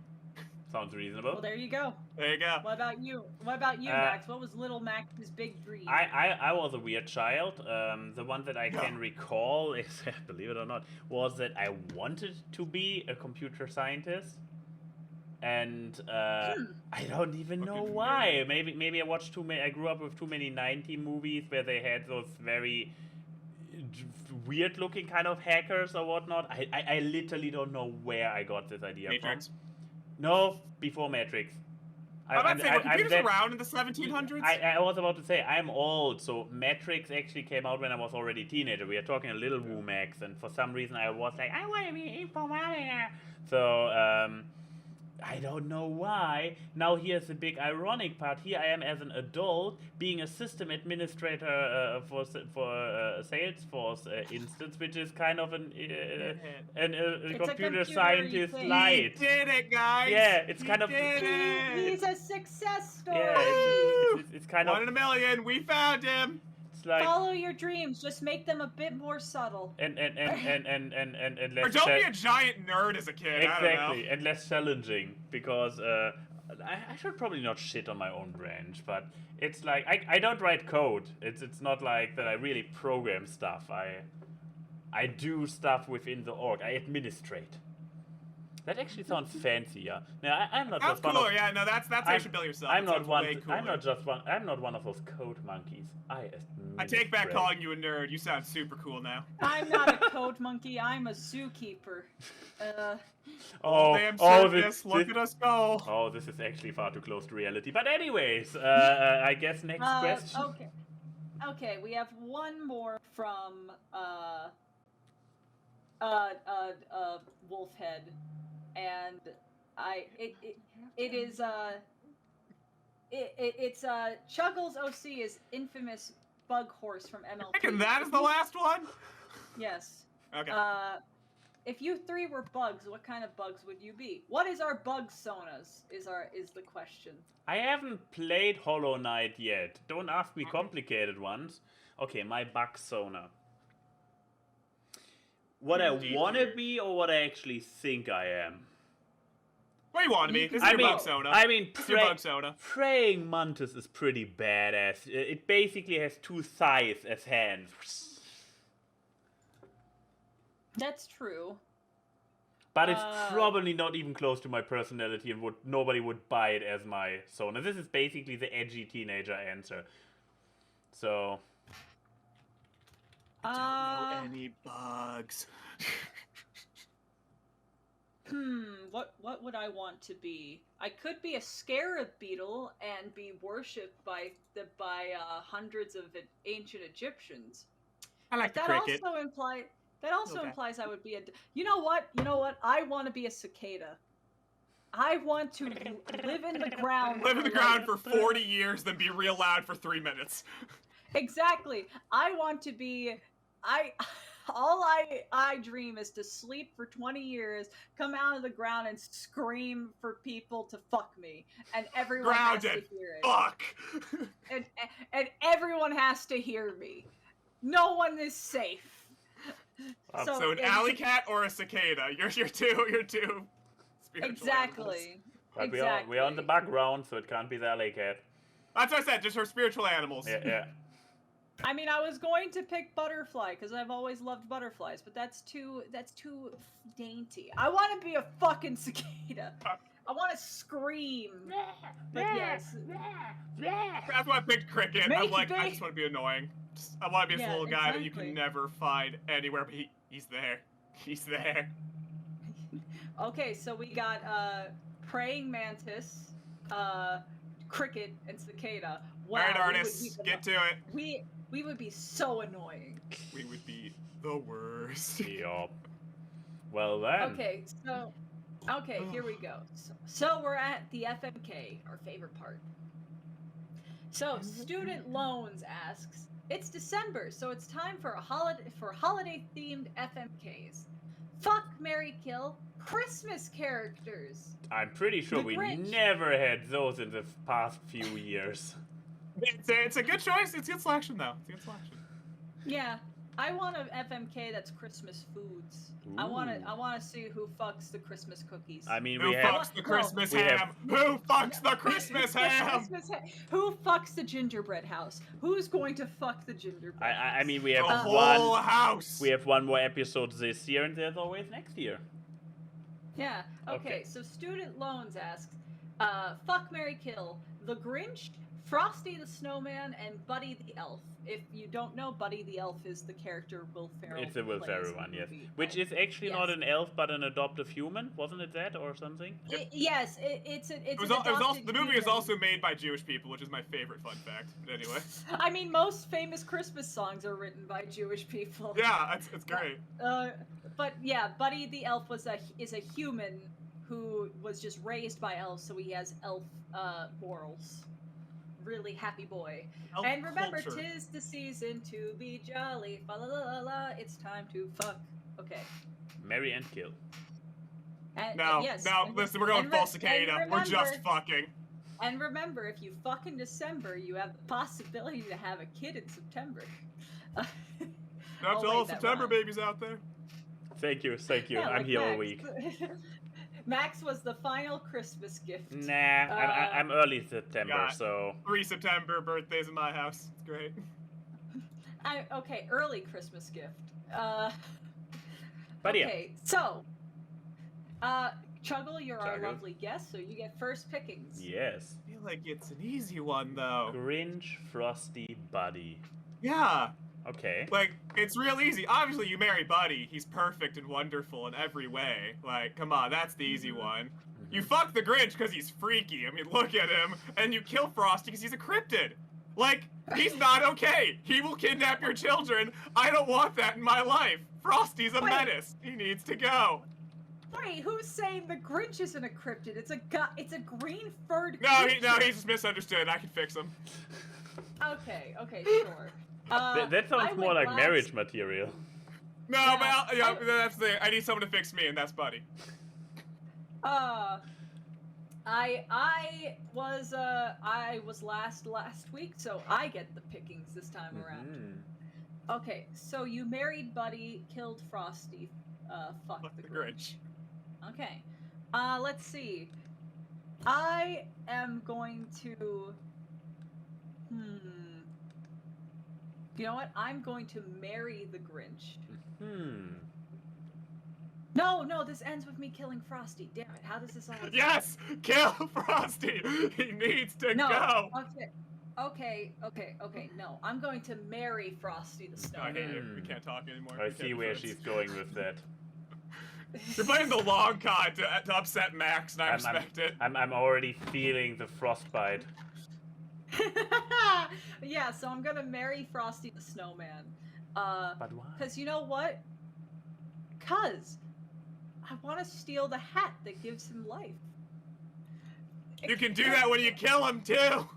sounds reasonable. Well, there you go. There you go. What about you? What about you, Max? What was little Max's big dream? I was a weird child. The one that I can recall is, believe it or not, was that I wanted to be a computer scientist. And I don't even know why. Maybe I watched too many. I grew up with too many 90 movies where they had those very weird looking kind of hackers or whatnot. I literally don't know where I got this idea Matrix. from. No, before Matrix. I'm about to say, were computers around in the 1700s? I was about to say, I'm old, so Matrix actually came out when I was already a teenager. We are talking a little Woo Max, and for some reason I was like, I want to be informatica. So, I don't know why. Now here's the big ironic part. Here I am as an adult being a system administrator for Salesforce instance, which is kind of a computer scientist thing. light. He did it, guys. Yeah, it's He kind of. did it. He's a success story. Yeah, it's kind of. 1 in a million. We found him. It's like. Follow your dreams. Just make them a bit more subtle. And Or less don't be a giant nerd as a kid. I don't know. exactly, and less challenging because I should probably not shit on my own branch, but it's like I don't write code. It's not like that I really program stuff. I do stuff within the org. I administrate. That actually sounds fancier. Now I'm not That's just one cooler. of. Yeah, no, that's how you should bill yourself. I'm That not sounds one. way cooler. I'm not one of those code monkeys. I take back calling you a nerd. You sound super cool now. I'm not a code monkey. I'm a zookeeper. Damn serious. Look this, at us go. oh, this is actually far too close to reality. But anyways, I guess next question. Okay, we have one more from Wolfhead, and it's Chuggles OC is infamous bug horse from MLP. And that is the last one? Yes. Okay. If you three were bugs, what kind of bugs would you be? What is our bug sonas? Is the question. I haven't played Hollow Knight yet. Don't ask me complicated ones. Okay, my bug sona. What I want to be or what I actually think I am? What do you want to be? This is your bug soda. I mean, This is your bug soda. praying mantis is pretty badass. It basically has two thighs as hands. That's true. But it's probably not even close to my personality, and nobody would buy it as my sona. This is basically the edgy teenager answer. So. Don't know any bugs. What would I want to be? I could be a scarab beetle and be worshipped by hundreds of ancient Egyptians. I like the that cricket. also implies I would be a. You know what? I want to be a cicada. I want to live in the ground. Live in the ground for 40 years, then be real loud for 3 minutes. Exactly. I want to be. All I dream is to sleep for 20 years, come out of the ground, and scream for people to fuck me, and everyone has to hear it. Fuck. And everyone has to hear me. No one is safe. So an alley cat or a cicada? You're two. Exactly. But Exactly. we're on the background, so it can't be the alley cat. That's what I said. Just her spiritual animals. Yeah. I mean, I was going to pick butterfly because I've always loved butterflies, but that's too dainty. I want to be a fucking cicada. I want to scream. But yes. That's why I picked cricket. I'm like, I just want to be annoying. I want to be this little guy that you can never find anywhere, but he's there. He's there. Okay, so we got praying mantis, cricket, and cicada. Wow, All right, we would artists, be get to it. we would be so annoying. We would be the worst. Yup. Well then. Okay, here we go. So we're at the FMK, our favorite part. So Student Loans asks, it's December, so it's time for holiday themed FMKs. Fuck, marry, kill, Christmas characters. I'm pretty sure The we Grinch. never had those in the past few years. It's a good choice. It's good selection, though. It's a good selection. Yeah, I want an FMK that's Christmas foods. I want to see who fucks the Christmas cookies. I mean, Who we have. fucks the Christmas we ham? Who fucks the Christmas ham? Who fucks the gingerbread house? Who's going to fuck the gingerbread house? I mean, we have The whole house. We have one more episode this year, and there's always next year. Yeah. Okay. Okay. So Student Loans asks, fuck, marry, kill, the Grinch, Frosty the Snowman, and Buddy the Elf. If you don't know, Buddy the Elf is the character Will Ferrell. It's a Will plays Ferrell in the one, yes. movie. Which is actually Yes. not an elf, but an adoptive human. Wasn't it that or something? Yes, it's an It was also, adopted the movie is human. also made by Jewish people, which is my favorite fun fact. But anyway. I mean, most famous Christmas songs are written by Jewish people. Yeah, it's great. But yeah, Buddy the Elf is a human who was just raised by elves, so he has elf morals. Really happy boy. Elf And remember, culture. 'tis the season to be jolly. Fa la la la la. It's time to fuck. Okay. Marry and kill. And, No, yes. no, and- listen, we're going and full re- cicada. and We're just remember- fucking. And remember, if you fuck in December, you have the possibility to have a kid in September. Not Oh, to wait, all that September rhymed. babies out there. Thank you. Yeah, I'm like here all Max. week. Max was the final Christmas gift. Nah, I'm early September, Yeah. so 3 September, birthdays in my house. It's great. Okay, early Christmas gift. But yeah. Okay, so, Chuggle, you're our Chuggle. lovely guest, so you get first pickings. Yes. I feel like it's an easy one, though. Grinch, Frosty, Buddy. Yeah. Okay. Like, it's real easy. Obviously, you marry Buddy. He's perfect and wonderful in every way. Like, come on, that's the easy one. You fuck the Grinch because he's freaky. I mean, look at him. And you kill Frosty because he's a cryptid. Like, he's not okay. He will kidnap your children. I don't want that in my life. Frosty's a Wait. menace. He needs to go. Wait, who's saying the Grinch isn't a cryptid? It's a green furred. No, he's just misunderstood. I can fix him. Okay, sure. That sounds I more went like last- marriage material. No, Yeah, but that's the thing. I need someone to fix me, and that's Buddy. I was last week, so I get the pickings this time around. Mhm. Okay, so you married Buddy, killed Frosty, fucked Fuck the the Grinch. Grinch. Okay, let's see. I am going to. You know what? I'm going to marry the Grinch. No, this ends with me killing Frosty. Damn it! How does this all? Yes! Kill Frosty! He needs to No. go! Okay. No, I'm going to marry Frosty the Oh, I Snowman. hate you. We can't talk anymore. I We can't see be where friends. she's going with that. You're playing the long con to upset Max, and I respect it. I'm already feeling the frostbite. Yeah, so I'm gonna marry Frosty the Snowman. But why? Cause you know what? Cause I want to steal the hat that gives him life. You can do that when you kill him, too!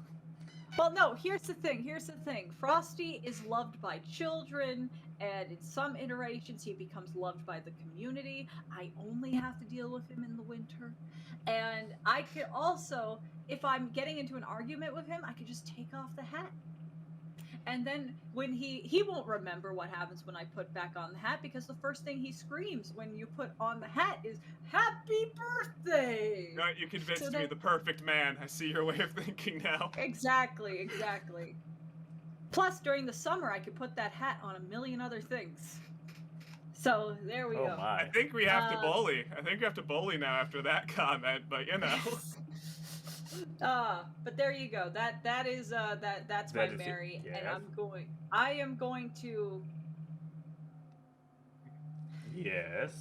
Well, no, here's the thing. Frosty is loved by children, and in some iterations he becomes loved by the community. I only have to deal with him in the winter. And I could also, if I'm getting into an argument with him, I could just take off the hat. And then when he won't remember what happens when I put back on the hat, because the first thing he screams when you put on the hat is, "Happy birthday!" Right, you convinced So me, that- the perfect man. I see your way of thinking now. Exactly. Plus, during the summer, I could put that hat on a million other things. So, there we Oh go. I my. think we have to bully. I think we have to bully now after that comment, but you know. But there you go. That's That my is it, Mary, and yes. I am going to Yes.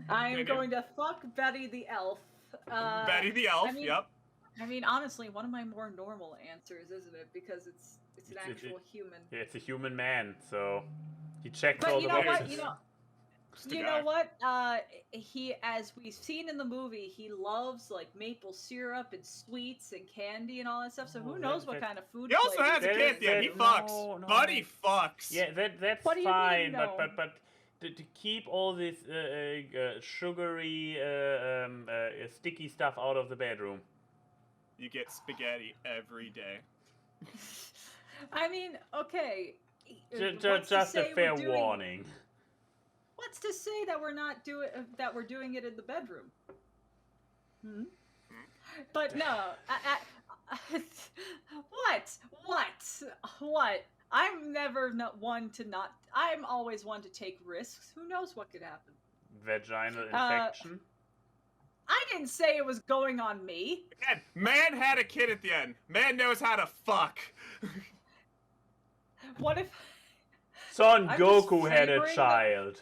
I am Maybe. going to fuck Betty the elf. Betty the elf. I mean, Yep. I mean, honestly, one of my more normal answers, isn't it? Because it's an actual human. Yeah, it's a human man, so he checks But all you the know boxes. what? Just a You guy. know what? He, as we've seen in the movie, he loves like maple syrup and sweets and candy and all that stuff. So Oh, who knows what that- kind of food? He also flavors has a it kid is. at the end. He No, fucks. no. Buddy fucks. Yeah, that's What do you mean, fine, no? but to keep all this sugary, sticky stuff out of the bedroom. You get spaghetti every day. I mean, okay. Just a fair warning. What's to say that we're not doing it in the bedroom? Hmm? But no, what? I'm never one to not. I'm always one to take risks. Who knows what could happen? Vaginal infection. I didn't say it was going on me. Again, man had a kid at the end. Man knows how to fuck. What if Son I'm Goku just had a flavoring the- child.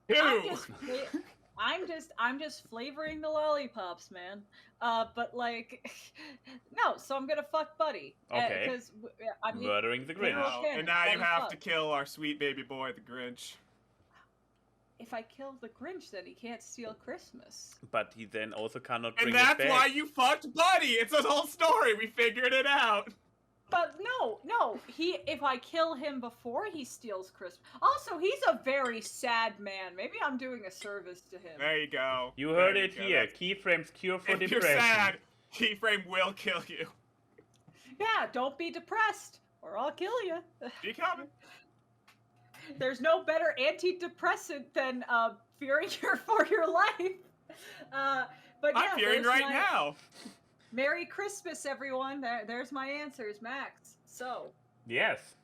Who? I'm just flavoring the lollipops, man. But like, no. So I'm gonna fuck Buddy. Okay. Because I mean, Murdering the Grinch. Wow. Okay, And now you Buddy have to fuck. kill our sweet baby boy, the Grinch. if I kill the Grinch, then he can't steal Christmas. But he then also cannot bring And it that's back. why you fucked Buddy. It's a whole story. We figured it out. But no. If I kill him before he steals Christmas. Also, he's a very sad man. Maybe I'm doing a service to him. There you go. You heard There it go. here. Keyframe's cure for If you're depression. sad, Keyframe will kill you. Yeah, don't be depressed, or I'll kill you. Be coming. There's no better antidepressant than fearing for your life. But yeah, I'm fearing there's right my- now. Merry Christmas, everyone. There's my answers, Max. So, Yes.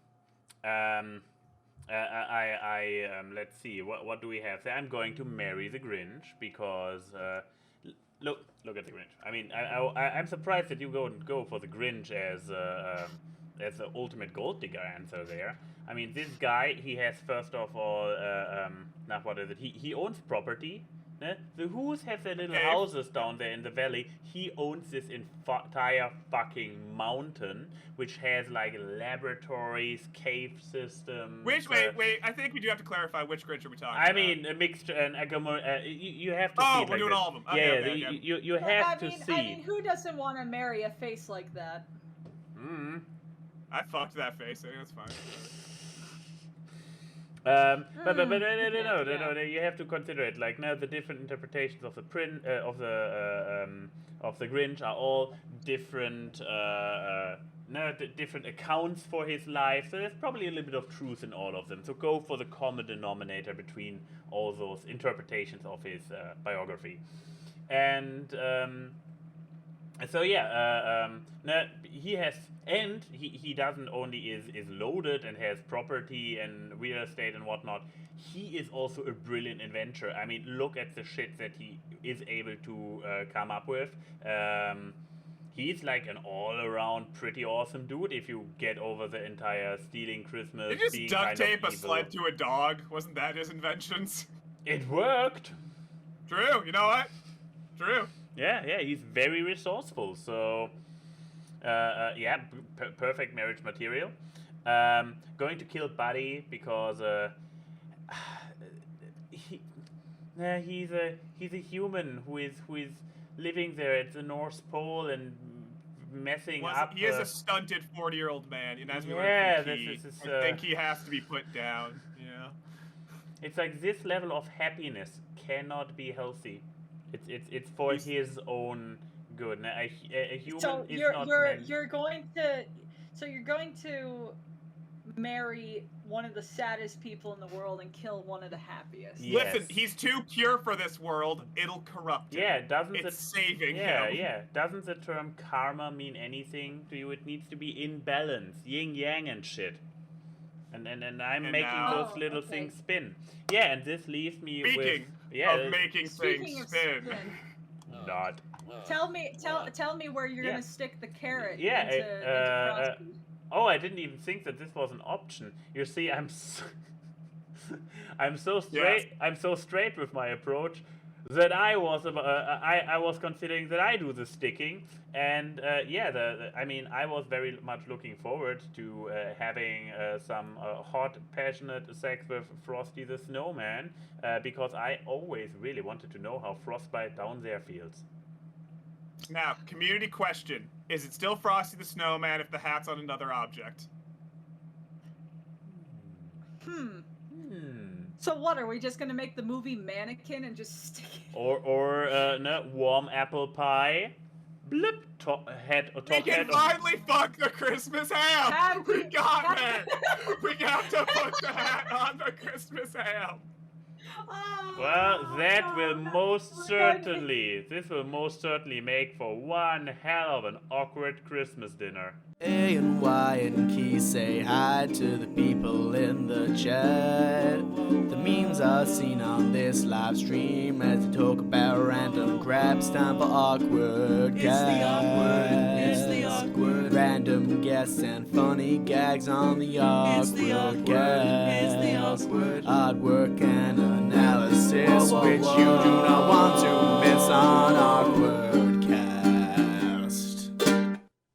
Let's see. What do we have there? I'm going to marry the Grinch because look at the Grinch. I mean, I'm surprised that you go for the Grinch as the ultimate gold digger answer there. I mean, this guy, he has first of all, what is it? He owns property. Ne? The Who's have their little Okay. houses down there in the valley. He owns this entire fucking mountain, which has like laboratories, cave systems. Wait. I think we do have to clarify which Grinch are we talking I about. mean, a mixture, you have to Oh, see it we're like doing this. all of them. Yeah, Okay, okay. you have to see. I mean, who doesn't want to marry a face like that? I fucked that face. I think that's fine. But Yeah. you have to consider it. Like now, the different interpretations of the of the Grinch are all different. Different accounts for his life. So there's probably a little bit of truth in all of them. So go for the common denominator between all those interpretations of his biography. And so yeah, he has, and he doesn't only is loaded and has property and real estate and whatnot. He is also a brilliant inventor. I mean, look at the shit that he is able to come up with. He's like an all-around pretty awesome dude. If you get over the entire stealing Christmas, Did you being just duct kind of tape a evil. sled to a dog? Wasn't that his inventions? It worked. True. You know what? True. Yeah, he's very resourceful. So, perfect marriage material. Going to kill Buddy because he's a human who is living there at the North Pole and messing up. He is a stunted 40-year-old man, and as we Yeah, learned from Key, this is, I think he has to be put down. Yeah. It's like this level of happiness cannot be healthy. It's for his own good. Now, a human So is you're not you're meant- you're going to marry one of the saddest people in the world and kill one of the happiest. Yes. Listen, he's too pure for this world. It'll corrupt him. Yeah, doesn't It's the saving yeah him. yeah doesn't the term karma mean anything to you? It needs to be in balance, yin yang and shit. And I'm And making now- those little okay. things spin. Yeah, and this leaves me with Speaking of making Speaking things of spin. not. Tell me where you're Yeah. gonna stick the carrot Yeah, into Frosty. Oh, I didn't even think that this was an option. You see, I'm so straight. Yes. I'm so straight with my approach. that I was I was considering that I do the sticking, and I mean I was very much looking forward to having some hot, passionate sex with Frosty the Snowman, because I always really wanted to know how Frostbite down there feels. Now, community question: is it still Frosty the Snowman if the hat's on another object? So what, are we just gonna make the movie Mannequin and just stick it? Or no, warm apple pie. Blip, head. We can finally fuck the Christmas ham! We got it! We have to put the hat on the Christmas ham! Oh, Well, that will God. most certainly, this will most certainly make for one hell of an awkward Christmas dinner. A and Y and Key say hi to the people in the chat. The memes are seen on this live stream as they talk about random crap. It's time for awkward guests. It's the awkward. Random guests and funny gags on the awkward guests. It's the awkward. Artwork and analysis, Whoa, whoa, which you do whoa.